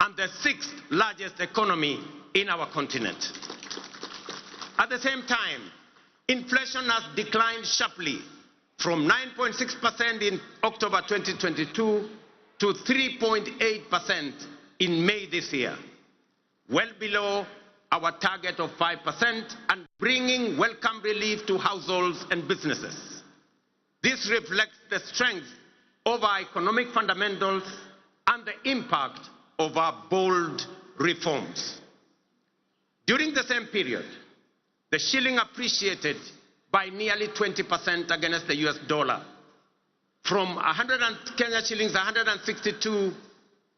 and the 6th largest economy in our continent. At the same time, inflation has declined sharply from 9.6% in October 2022 to 3.8% in May this year, well below our target of 5% and bringing welcome relief to households and businesses. This reflects the strength of our economic fundamentals and the impact of our bold reforms. During the same period, the shilling appreciated by nearly 20% against the US dollar, from Kenya shillings 162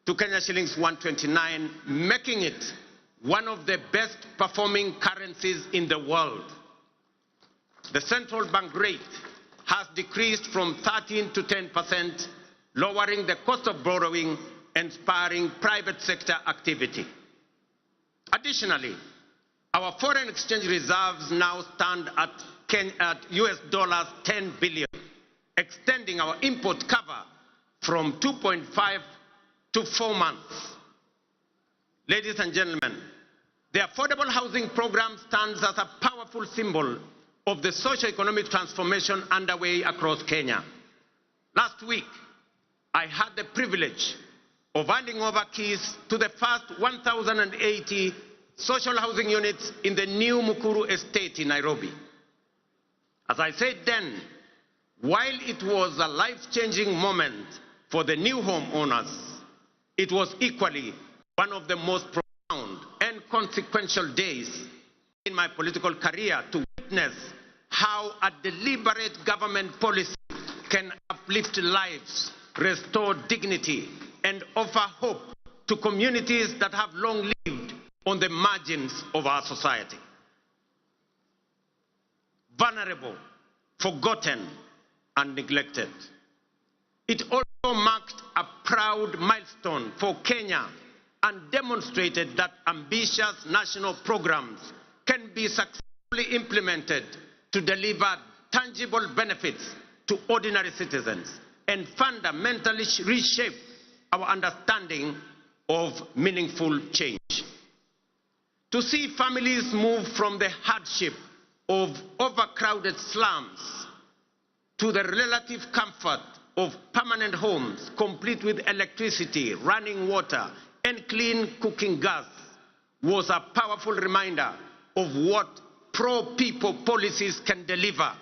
to Kenya shillings 129, making it one of the best performing currencies in the world. The central bank rate has decreased from 13 to 10%, lowering the cost of borrowing and spurring private sector activity. Additionally, our foreign exchange reserves now stand at US dollars 10 billion, extending our import cover from 2.5 to 4 months. Ladies and gentlemen, the affordable housing program stands as a powerful symbol of the socio-economic transformation underway across Kenya. Last week, I had the privilege of handing over keys to the first 1,080 social housing units in the new Mukuru estate in Nairobi. As I said then, while it was a life-changing moment for the new homeowners, it was equally one of the most profound and consequential days in my political career to witness how a deliberate government policy can uplift lives, restore dignity, and offer hope to communities that have long lived on the margins of our society. Vulnerable, forgotten, and neglected. It also marked a proud milestone for Kenya and demonstrated that ambitious national programs can be successfully implemented to deliver tangible benefits to ordinary citizens and fundamentally reshape our understanding of meaningful change. To see families move from the hardship of overcrowded slums to the relative comfort of permanent homes, complete with electricity, running water, and clean cooking gas, was a powerful reminder of what pro-people policies can deliver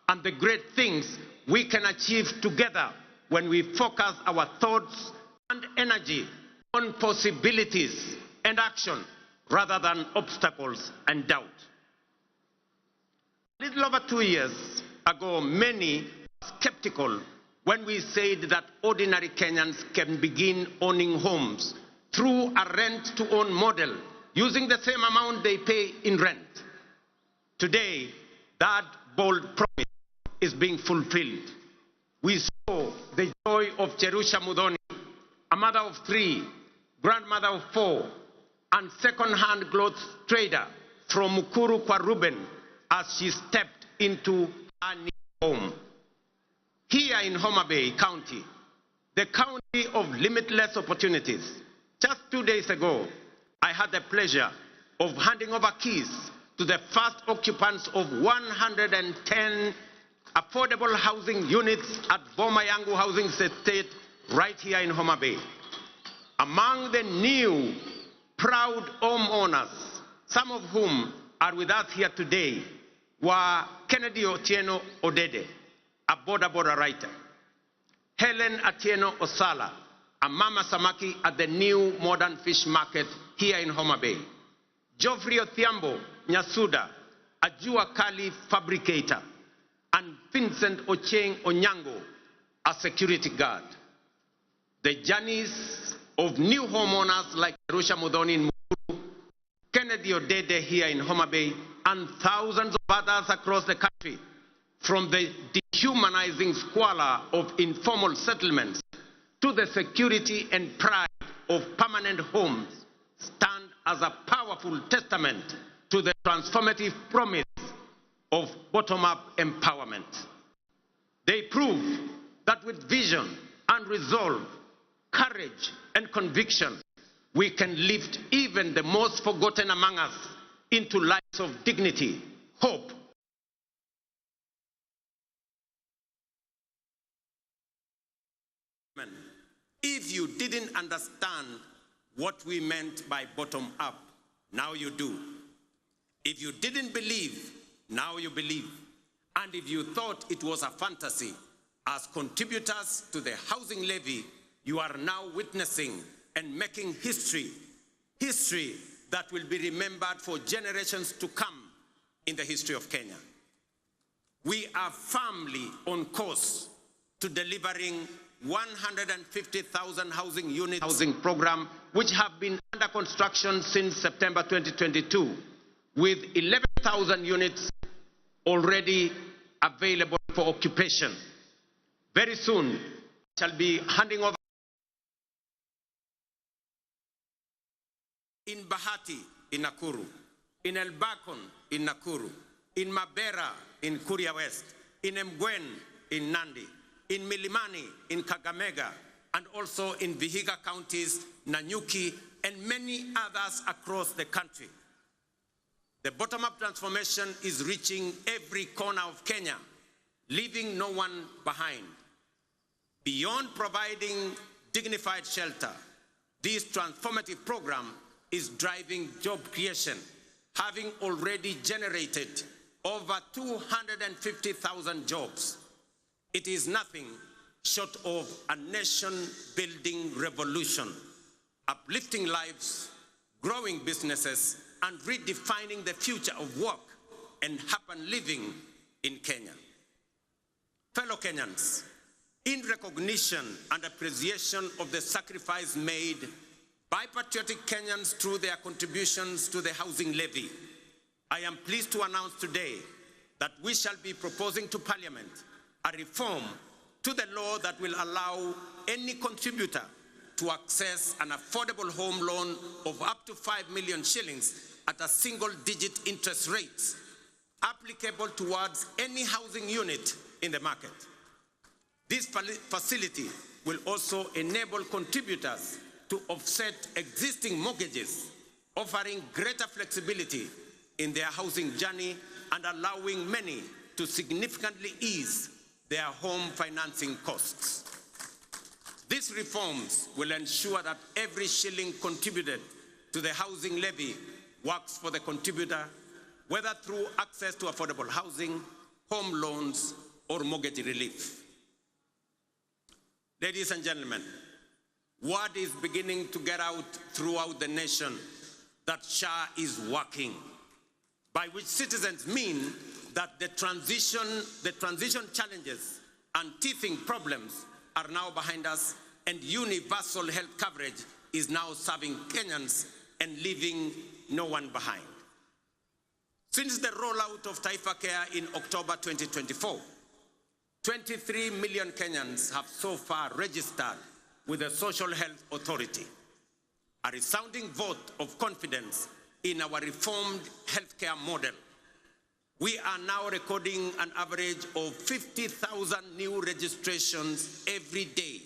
and the great things we can achieve together when we focus our thoughts and energy on possibilities and action rather than obstacles and doubt. A little over 2 years ago, many were skeptical when we said that ordinary Kenyans can begin owning homes through a rent-to-own model using the same amount they pay in rent. Today, that bold promise is being fulfilled. We saw the joy of Cherusha Mudhoni, a mother of 3, grandmother of 4, and second-hand clothes trader from Mukuru kwa Ruben as she stepped into her new home. Here in Homa Bay County, the county of limitless opportunities, just 2 days ago, I had the pleasure of handing over keys to the first occupants of 110 affordable housing units at Boma Yangu Housing Estate right here in Homa Bay. Among the new proud homeowners, some of whom are with us here today, were Kennedy Otieno Odede, a border writer, Helen Atieno Osala, a mama samaki at the new modern fish market here in Homa Bay, Geoffrey Othiambo Nyasuda, a Jua Kali fabricator, and Vincent Ocheng Onyango, a security guard. The journeys of new homeowners like Cherusha Mudhoni in Mukuru, Kennedy Odede here in Homa Bay, and thousands of others across the country from the dehumanizing squalor of informal settlements to the security and pride of permanent homes, stand as a powerful testament to the transformative promise of bottom-up empowerment. They prove that with vision and resolve, courage and conviction, we can lift even the most forgotten among us into lives of dignity, hope, if you didn't understand what we meant by bottom up, now you do. If you didn't believe, now you believe. And if you thought it was a fantasy, as contributors to the housing levy, you are now witnessing and making history that will be remembered for generations to come in the history of Kenya. We are firmly on course to delivering 150,000 housing units housing program, which have been under construction since September 2022, with 11,000 units already available for occupation. Very soon, I shall be handing over in Bahati in Nakuru, in Elbakon in Nakuru, in Mabera in Kuria West, in Mgwen in Nandi, in Milimani in Kakamega, and also in Vihiga counties, Nanyuki, and many others across the country. The bottom-up transformation is reaching every corner of Kenya, leaving no one behind. Beyond providing dignified shelter, this transformative program is driving job creation, having already generated over 250,000 jobs. It is nothing short of a nation-building revolution, uplifting lives, growing businesses, and redefining the future of work and urban living in Kenya. Fellow Kenyans, in recognition and appreciation of the sacrifice made by patriotic Kenyans through their contributions to the housing levy, I am pleased to announce today that we shall be proposing to Parliament a reform to the law that will allow any contributor to access an affordable home loan of up to 5 million shillings at a single-digit interest rate, applicable towards any housing unit in the market. This facility will also enable contributors to offset existing mortgages, offering greater flexibility in their housing journey and allowing many to significantly ease their home financing costs. These reforms will ensure that every shilling contributed to the housing levy works for the contributor, whether through access to affordable housing, home loans, or mortgage relief. Ladies and gentlemen, word is beginning to get out throughout the nation that SHA is working, by which citizens mean that the transition challenges and teething problems are now behind us, and universal health coverage is now serving Kenyans and leaving no one behind. Since the rollout of Taifa Care in October 2024, 23 million Kenyans have so far registered with the Social Health Authority, a resounding vote of confidence in our reformed healthcare model. We are now recording an average of 50,000 new registrations every day,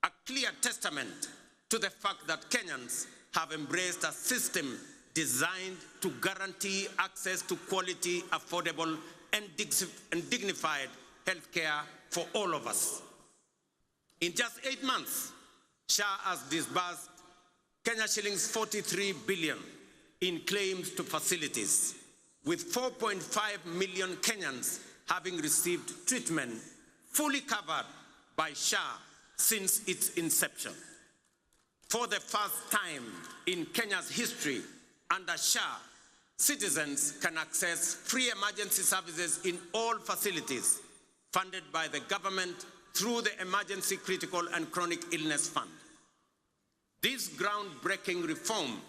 a clear testament to the fact that Kenyans have embraced a system designed to guarantee access to quality, affordable, and dignified healthcare for all of us. In just 8 months, SHA has disbursed Kenya shillings 43 billion in claims to facilities, with 4.5 million Kenyans having received treatment fully covered by SHA since its inception. For the first time in Kenya's history, under SHA, citizens can access free emergency services in all facilities funded by the government through the Emergency Critical and Chronic Illness Fund. This groundbreaking reform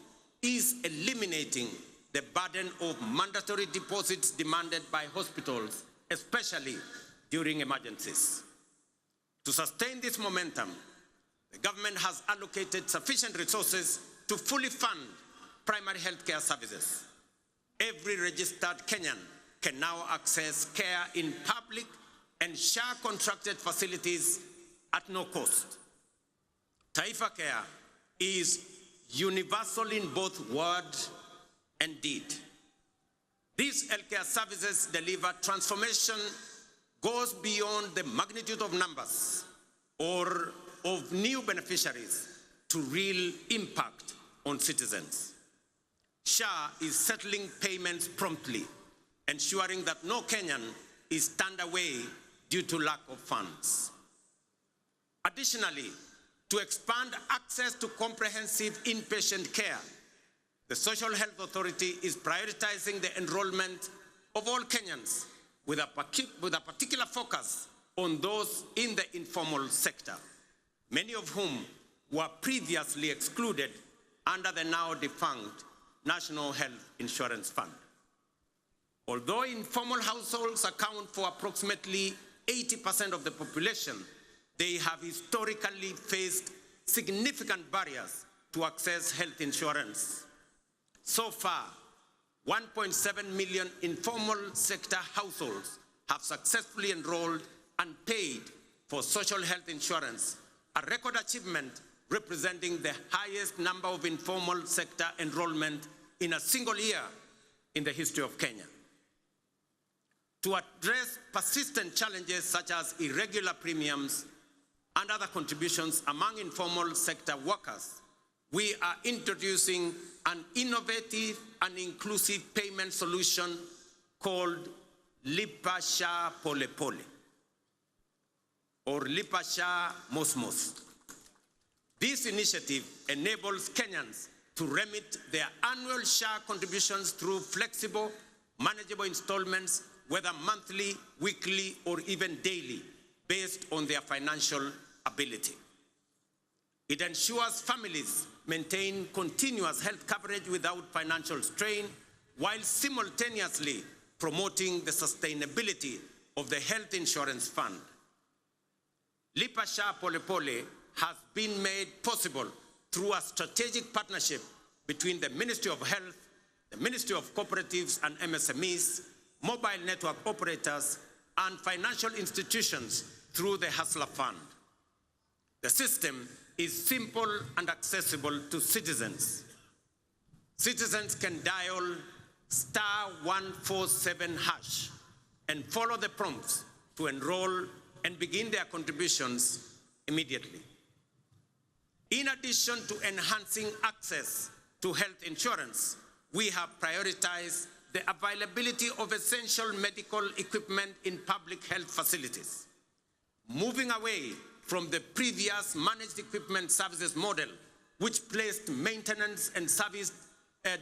is eliminating the burden of mandatory deposits demanded by hospitals especially during emergencies. To sustain this momentum, the government has allocated sufficient resources to fully fund primary health care services. Every registered Kenyan can now access care in public and SHA-contracted facilities at no cost. Taifa Care is universal in both word and deed. These healthcare services deliver transformation goes beyond the magnitude of numbers or of new beneficiaries to real impact on citizens. SHA is settling payments promptly, ensuring that no Kenyan is turned away due to lack of funds. Additionally, to expand access to comprehensive inpatient care, the Social Health Authority is prioritizing the enrollment of all Kenyans with a particular focus on those in the informal sector, many of whom were previously excluded under the now defunct National Health Insurance Fund. Although informal households account for approximately 80% of the population, they have historically faced significant barriers to access health insurance. So far, 1.7 million informal sector households have successfully enrolled and paid for social health insurance, a record achievement representing the highest number of informal sector enrollment in a single year in the history of Kenya. To address persistent challenges such as irregular premiums and other contributions among informal sector workers, we are introducing an innovative and inclusive payment solution called Lipa Sha Pole Pole, or Lipa Sha Mos Mos. This initiative enables Kenyans to remit their annual SHA contributions through flexible, manageable installments, whether monthly, weekly, or even daily, based on their financial ability. It ensures families maintain continuous health coverage without financial strain, while simultaneously promoting the sustainability of the health insurance fund. Lipa Sha Pole Pole has been made possible through a strategic partnership between the Ministry of Health, the Ministry of Cooperatives and MSMEs, mobile network operators, and financial institutions through the Hustler Fund. The system is simple and accessible to citizens. Citizens can dial *147# and follow the prompts to enroll and begin their contributions immediately. In addition to enhancing access to health insurance, we have prioritized the availability of essential medical equipment in public health facilities, moving away from the previous managed equipment services model, which placed maintenance and service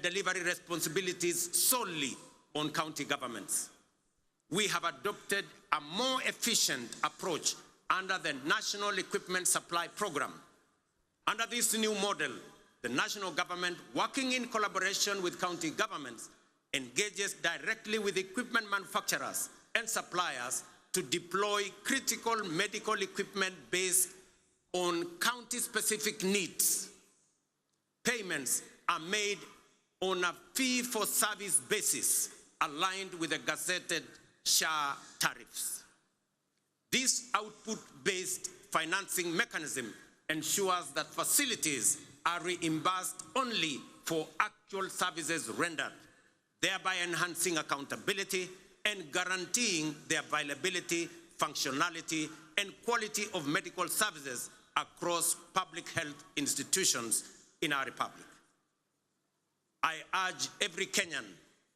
delivery responsibilities solely on county governments. We have adopted a more efficient approach under the National Equipment Supply Program. Under this new model, the national government, working in collaboration with county governments, engages directly with equipment manufacturers and suppliers to deploy critical medical equipment based on county-specific needs. Payments are made on a fee-for-service basis aligned with the gazetted SHA tariffs. This output-based financing mechanism ensures that facilities are reimbursed only for actual services rendered, thereby enhancing accountability and guaranteeing the availability, functionality, and quality of medical services across public health institutions in our republic. I urge every Kenyan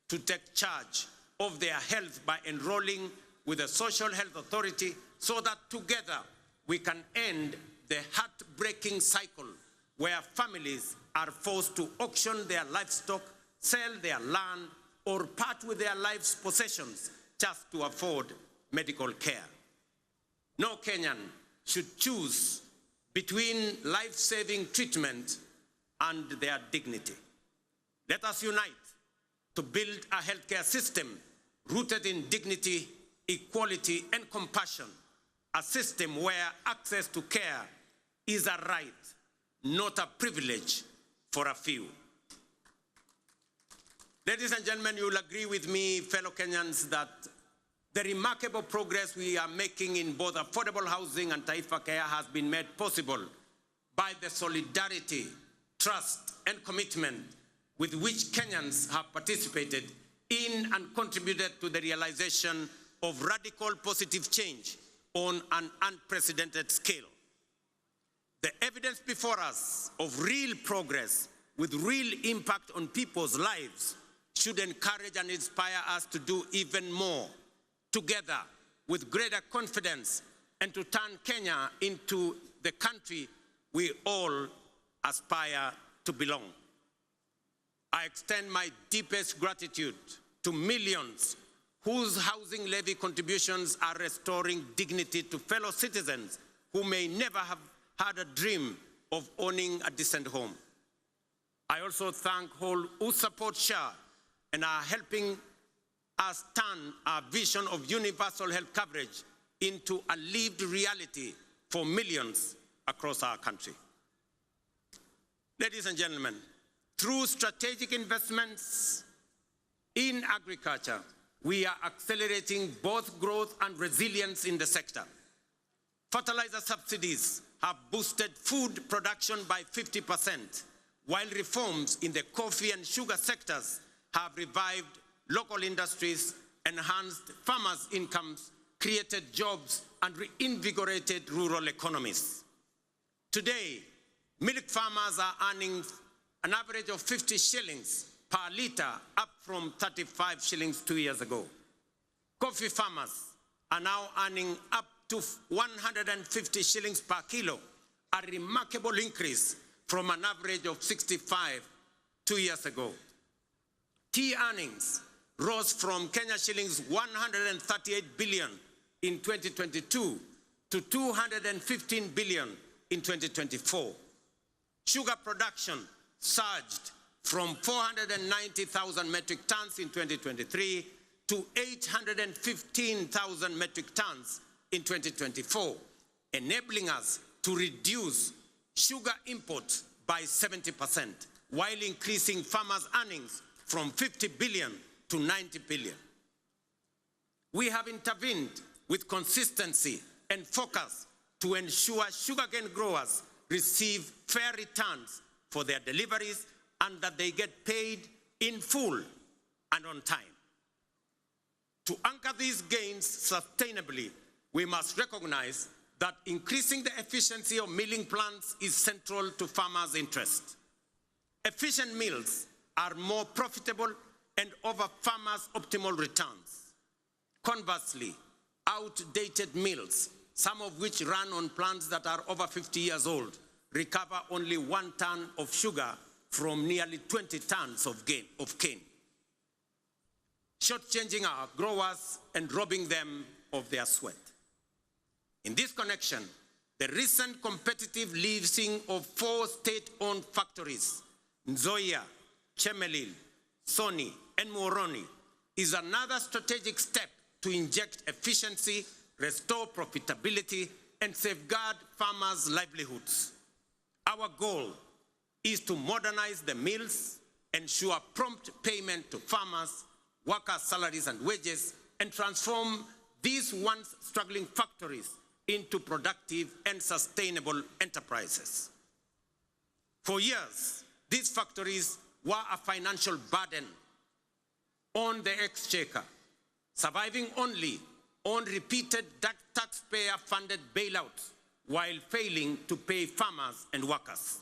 to take charge of their health by enrolling with the Social Health Authority so that together we can end the heartbreaking cycle where families are forced to auction their livestock, sell their land, or part with their life's possessions just to afford medical care. No Kenyan should choose between life-saving treatment and their dignity. Let us unite to build a healthcare system rooted in dignity, equality, and compassion, a system where access to care is a right, not a privilege for a few. Ladies and gentlemen, you will agree with me, fellow Kenyans, that the remarkable progress we are making in both affordable housing and Taifa Care has been made possible by the solidarity, trust, and commitment with which Kenyans have participated in and contributed to the realization of radical positive change on an unprecedented scale. The evidence before us of real progress with real impact on people's lives should encourage and inspire us to do even more together with greater confidence and to turn Kenya into the country we all aspire to belong. I extend my deepest gratitude to millions whose housing levy contributions are restoring dignity to fellow citizens who may never have had a dream of owning a decent home. I also thank all who support SHA and are helping us turn our vision of universal health coverage into a lived reality for millions across our country. Ladies and gentlemen, through strategic investments in agriculture, we are accelerating both growth and resilience in the sector. Fertilizer subsidies have boosted food production by 50%, while reforms in the coffee and sugar sectors have revived local industries, enhanced farmers' incomes, created jobs, and reinvigorated rural economies. Today, milk farmers are earning an average of 50 shillings per litre, up from 35 shillings 2 years ago. Coffee farmers are now earning up to 150 shillings per kilo, a remarkable increase from an average of 65 2 years ago. Tea earnings rose from Kenya shillings 138 billion in 2022 to 215 billion in 2024. Sugar production surged from 490,000 metric tons in 2023 to 815,000 metric tons in 2024, enabling us to reduce sugar imports by 70%, while increasing farmers' earnings from 50 billion to 90 billion. We have intervened with consistency and focus to ensure sugarcane growers receive fair returns for their deliveries and that they get paid in full and on time. To anchor these gains sustainably, we must recognize that increasing the efficiency of milling plants is central to farmers' interest. Efficient mills are more profitable and offer farmers optimal returns. Conversely, outdated mills, some of which run on plants that are over 50 years old, recover only 1 ton of sugar from nearly 20 tons of cane, shortchanging our growers and robbing them of their sweat. In this connection, the recent competitive leasing of 4 state-owned factories, Nzoia, Chemelil, Sony, and Moroni, is another strategic step to inject efficiency, restore profitability, and safeguard farmers' livelihoods. Our goal is to modernize the mills, ensure prompt payment to farmers, workers' salaries and wages, and transform these once struggling factories into productive and sustainable enterprises. For years, these factories were a financial burden on the exchequer, surviving only on repeated taxpayer-funded bailouts while failing to pay farmers and workers.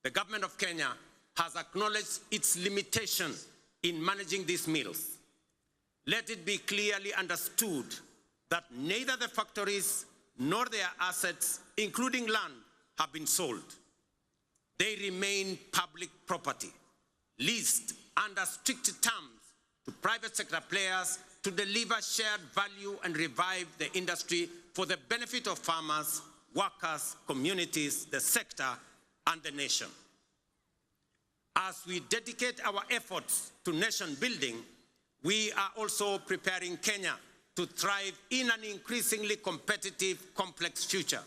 The government of Kenya has acknowledged its limitation in managing these mills. Let it be clearly understood that neither the factories nor their assets, including land, have been sold. They remain public property, leased under strict terms to private sector players to deliver shared value and revive the industry for the benefit of farmers, workers, communities, the sector, and the nation. As we dedicate our efforts to nation building, we are also preparing Kenya to thrive in an increasingly competitive, complex future.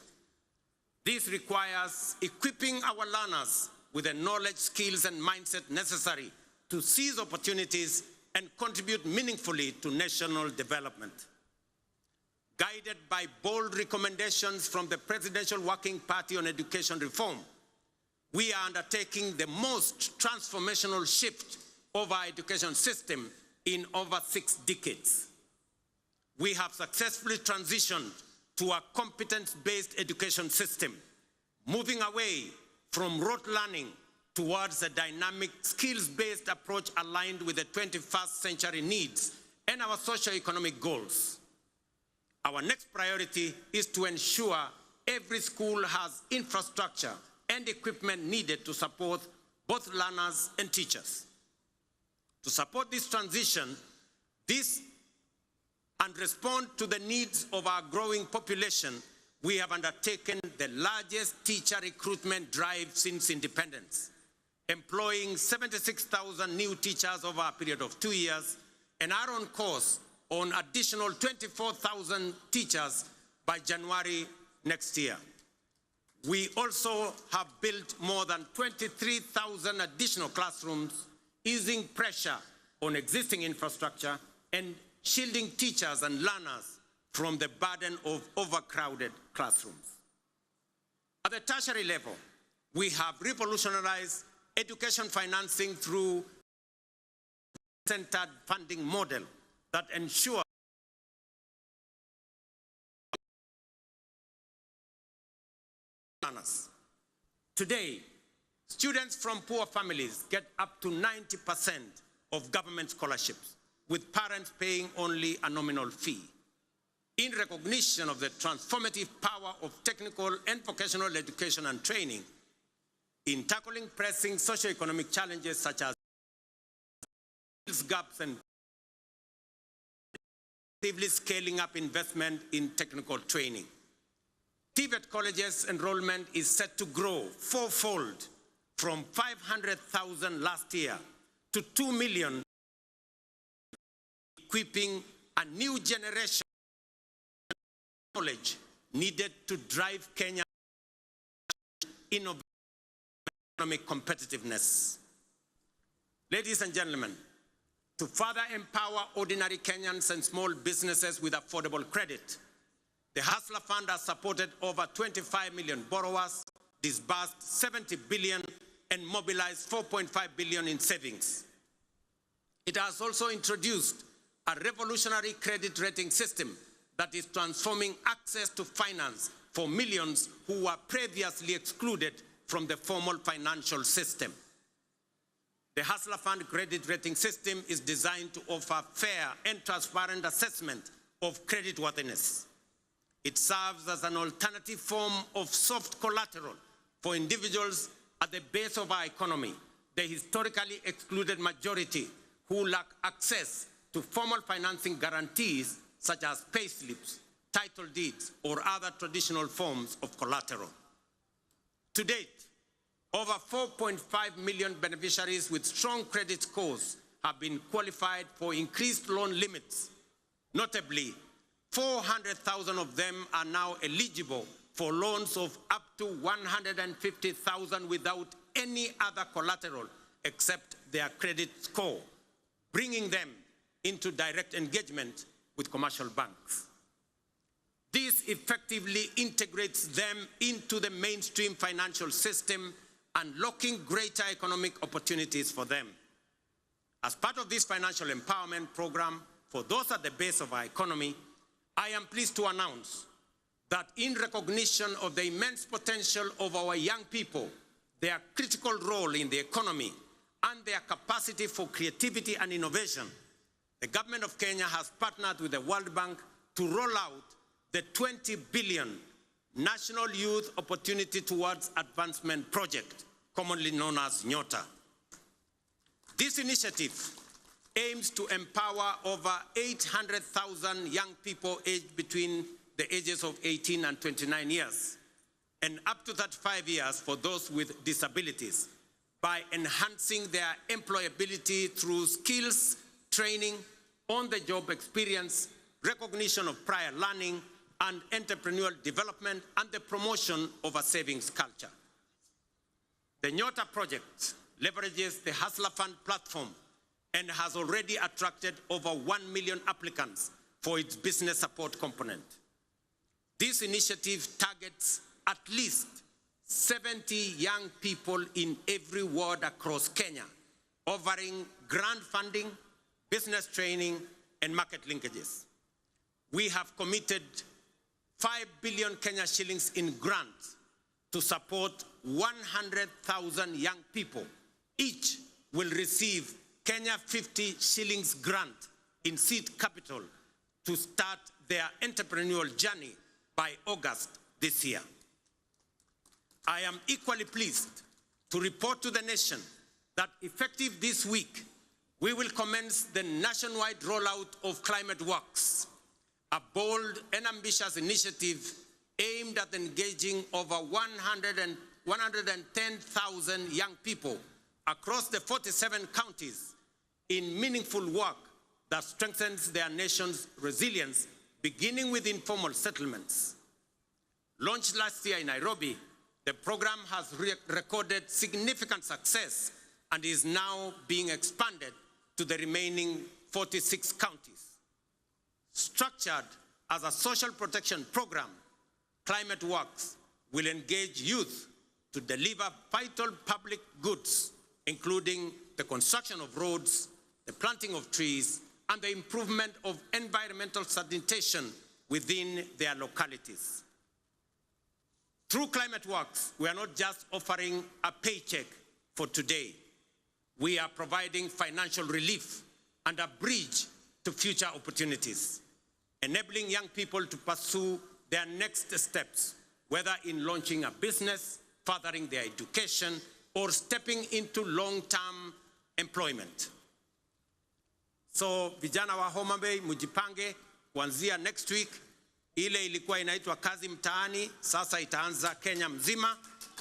This requires equipping our learners with the knowledge, skills, and mindset necessary to seize opportunities and contribute meaningfully to national development. Guided by bold recommendations from the Presidential Working Party on Education Reform, we are undertaking the most transformational shift of our education system in over 6 decades. We have successfully transitioned to a competence-based education system, moving away from rote learning towards a dynamic, skills-based approach aligned with the 21st century needs and our socio-economic goals. Our next priority is to ensure every school has infrastructure and equipment needed to support both learners and teachers. To support this transition, and respond to the needs of our growing population, we have undertaken the largest teacher recruitment drive since independence, employing 76,000 new teachers over a period of 2 years, and are on course on additional 24,000 teachers by January next year. We also have built more than 23,000 additional classrooms, easing pressure on existing infrastructure and shielding teachers and learners from the burden of overcrowded classrooms. At the tertiary level, we have revolutionized education financing through a centered funding model that ensures learners. Today, students from poor families get up to 90% of government scholarships, with parents paying only a nominal fee. In recognition of the transformative power of technical and vocational education and training in tackling pressing socioeconomic challenges such as skills gaps and actively scaling up investment in technical training. TVET colleges enrollment is set to grow fourfold from 500,000 last year to 2 million, equipping a new generation of knowledge needed to drive Kenya's innovation and economic competitiveness. Ladies and gentlemen, to further empower ordinary Kenyans and small businesses with affordable credit, the Hustler Fund has supported over 25 million borrowers, disbursed 70 billion, and mobilized 4.5 billion in savings. It has also introduced a revolutionary credit rating system that is transforming access to finance for millions who were previously excluded from the formal financial system. The Hustler Fund credit rating system is designed to offer fair and transparent assessment of creditworthiness. It serves as an alternative form of soft collateral for individuals at the base of our economy, the historically excluded majority who lack access to formal financing guarantees such as payslips, title deeds, or other traditional forms of collateral. To date, over 4.5 million beneficiaries with strong credit scores have been qualified for increased loan limits. Notably, 400,000 of them are now eligible for loans of up to 150,000 without any other collateral except their credit score, bringing them into direct engagement with commercial banks. This effectively integrates them into the mainstream financial system, unlocking greater economic opportunities for them. As part of this financial empowerment program for those at the base of our economy, I am pleased to announce that in recognition of the immense potential of our young people, their critical role in the economy, and their capacity for creativity and innovation, the government of Kenya has partnered with the World Bank to roll out the 20 billion National Youth Opportunity Towards Advancement Project, commonly known as NYOTA. This initiative aims to empower over 800,000 young people aged between the ages of 18 and 29 years, and up to 35 years for those with disabilities, by enhancing their employability through skills, training, on-the-job experience, recognition of prior learning, and entrepreneurial development, and the promotion of a savings culture. The Nyota project leverages the Hustler Fund platform and has already attracted over 1 million applicants for its business support component. This initiative targets at least 70 young people in every ward across Kenya, offering grant funding, business training, and market linkages. We have committed 5 billion Kenya shillings in grants to support 100,000 young people. Each will receive Kenya 50 shillings grant in seed capital to start their entrepreneurial journey by August this year. I am equally pleased to report to the nation that effective this week, we will commence the nationwide rollout of Climate Works, a bold and ambitious initiative aimed at engaging over 110,000 young people across the 47 counties in meaningful work that strengthens their nation's resilience, beginning with informal settlements. Launched last year in Nairobi, the program has recorded significant success and is now being expanded to the remaining 46 counties. Structured as a social protection program, Climate Works will engage youth to deliver vital public goods, including the construction of roads, the planting of trees, and the improvement of environmental sanitation within their localities. Through Climate Works, we are not just offering a paycheck for today. We are providing financial relief and a bridge to future opportunities, enabling young people to pursue their next steps, whether in launching a business, furthering their education, or stepping into long-term employment. So vijana wa Homa Bay, mujipange kuanzia next week. Ile ilikuwa inaitwa kazi mtaani, sasa itaanza Kenya mzima,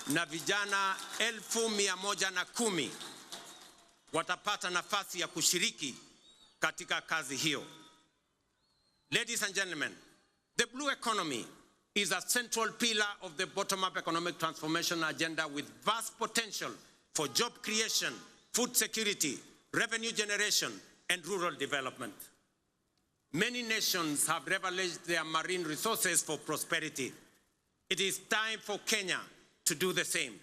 na vijana 110,000 watapata nafasi ya kushiriki katika kazi hiyo. Ladies and gentlemen, the blue economy is a central pillar of the bottom-up economic transformation agenda with vast potential for job creation, food security, revenue generation, and rural development. Many nations have leveraged their marine resources for prosperity. It is time for Kenya to do the same.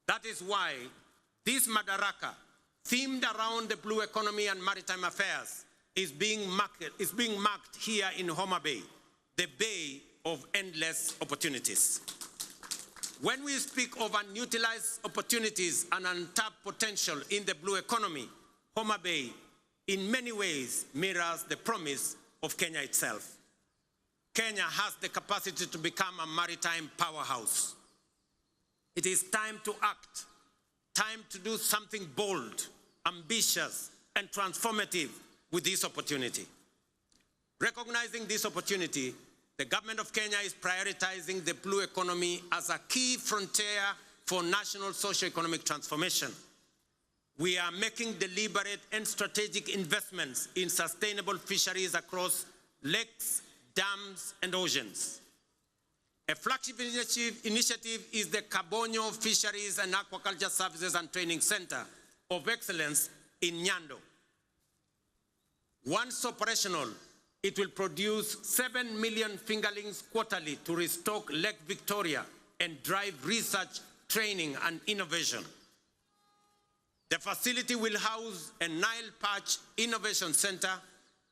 That is why this Madaraka, themed around the blue economy and maritime affairs, is being marked here in Homa Bay, the bay of endless opportunities. When we speak of unutilized opportunities and untapped potential in the blue economy, Homa Bay in many ways mirrors the promise of Kenya itself. Kenya has the capacity to become a maritime powerhouse. It is time to act, time to do something bold, ambitious, and transformative with this opportunity. Recognizing this opportunity, the government of Kenya is prioritizing the blue economy as a key frontier for national socio-economic transformation. We are making deliberate and strategic investments in sustainable fisheries across lakes, dams, and oceans. A flagship initiative is the Kabonyo Fisheries and Aquaculture Services and Training Center of Excellence in Nyando. Once operational, it will produce 7 million fingerlings quarterly to restock Lake Victoria and drive research, training, and innovation. The facility will house a Nile Perch Innovation Center,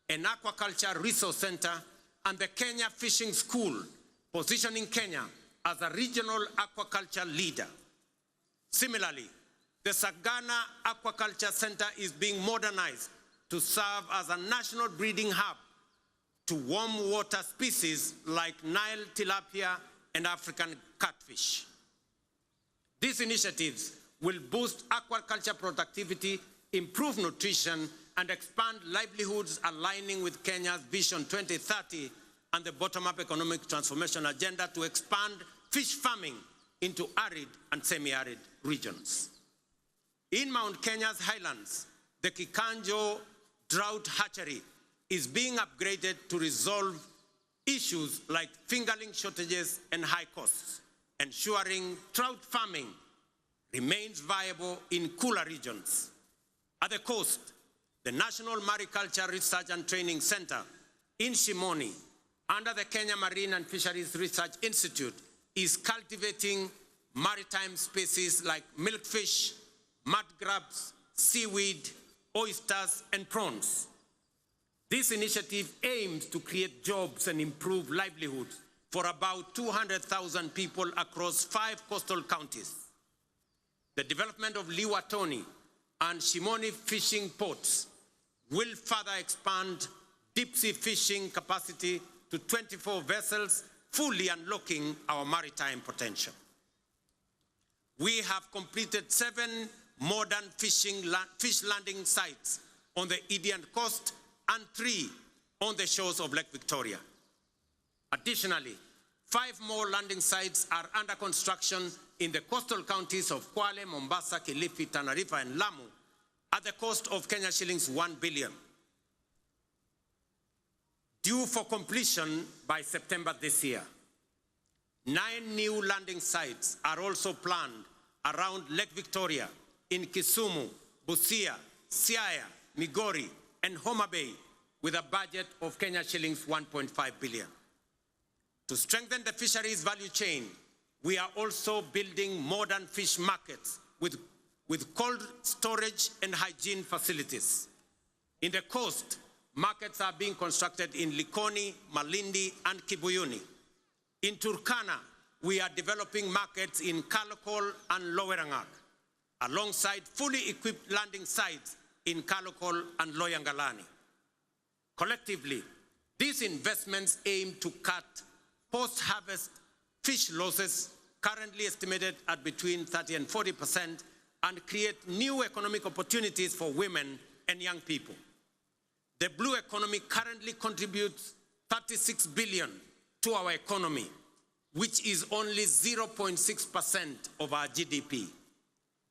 an Aquaculture Resource Center, and the Kenya Fishing School, positioning Kenya as a regional aquaculture leader. Similarly, the Sagana Aquaculture Center is being modernized to serve as a national breeding hub to warm water species like Nile tilapia and African catfish. These initiatives will boost aquaculture productivity, improve nutrition, and expand livelihoods aligning with Kenya's Vision 2030 and the bottom-up economic transformation agenda to expand fish farming into arid and semi-arid regions. In Mount Kenya's highlands, the Kikanjo Drought Hatchery is being upgraded to resolve issues like fingerling shortages and high costs, ensuring trout farming remains viable in cooler regions. At the coast, the National Mariculture Research and Training Center in Shimoni, under the Kenya Marine and Fisheries Research Institute, is cultivating maritime species like milkfish, mud crabs, seaweed, oysters, and prawns. This initiative aims to create jobs and improve livelihoods for about 200,000 people across 5 coastal counties. The development of Liwatoni and Shimoni fishing ports will further expand deep-sea fishing capacity to 24 vessels, fully unlocking our maritime potential. We have completed 7 modern fish landing sites on the Indian coast and 3 on the shores of Lake Victoria. Additionally, 5 more landing sites are under construction in the coastal counties of Kwale, Mombasa, Kilifi, Tana River, and Lamu at the cost of Kenya shillings 1 billion. Due for completion by September this year. 9 new landing sites are also planned around Lake Victoria, in Kisumu, Busia, Siaya, Migori, and Homa Bay, with a budget of Kenya shillings 1.5 billion. To strengthen the fisheries value chain, we are also building modern fish markets with cold storage and hygiene facilities. In the coast, markets are being constructed in Likoni, Malindi, and Kibuyuni. In Turkana, we are developing markets in Kalokol and Lowerangak, alongside fully equipped landing sites in Kalokol and Loyangalani. Collectively, these investments aim to cut post-harvest fish losses, currently estimated at between 30% and 40%, and create new economic opportunities for women and young people. The blue economy currently contributes 36 billion to our economy, which is only 0.6% of our GDP,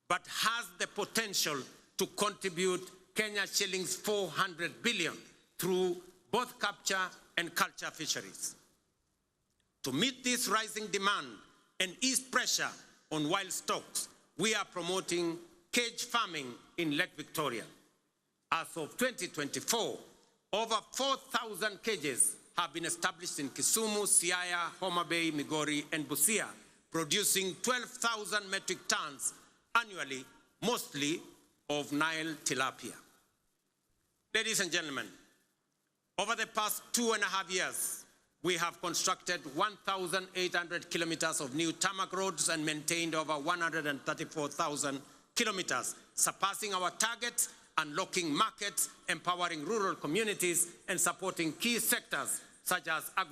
but has the potential to contribute Kenya shillings 400 billion through both capture and culture fisheries. To meet this rising demand and ease pressure on wild stocks, we are promoting cage farming in Lake Victoria. As of 2024, over 4,000 cages have been established in Kisumu, Siaya, Homa Bay, Migori, and Busia, producing 12,000 metric tons annually, mostly of Nile tilapia. Ladies and gentlemen, over the past 2.5 years, we have constructed 1,800 kilometers of new tarmac roads and maintained over 134,000 kilometers, surpassing our targets, unlocking markets, empowering rural communities, and supporting key sectors such as agriculture.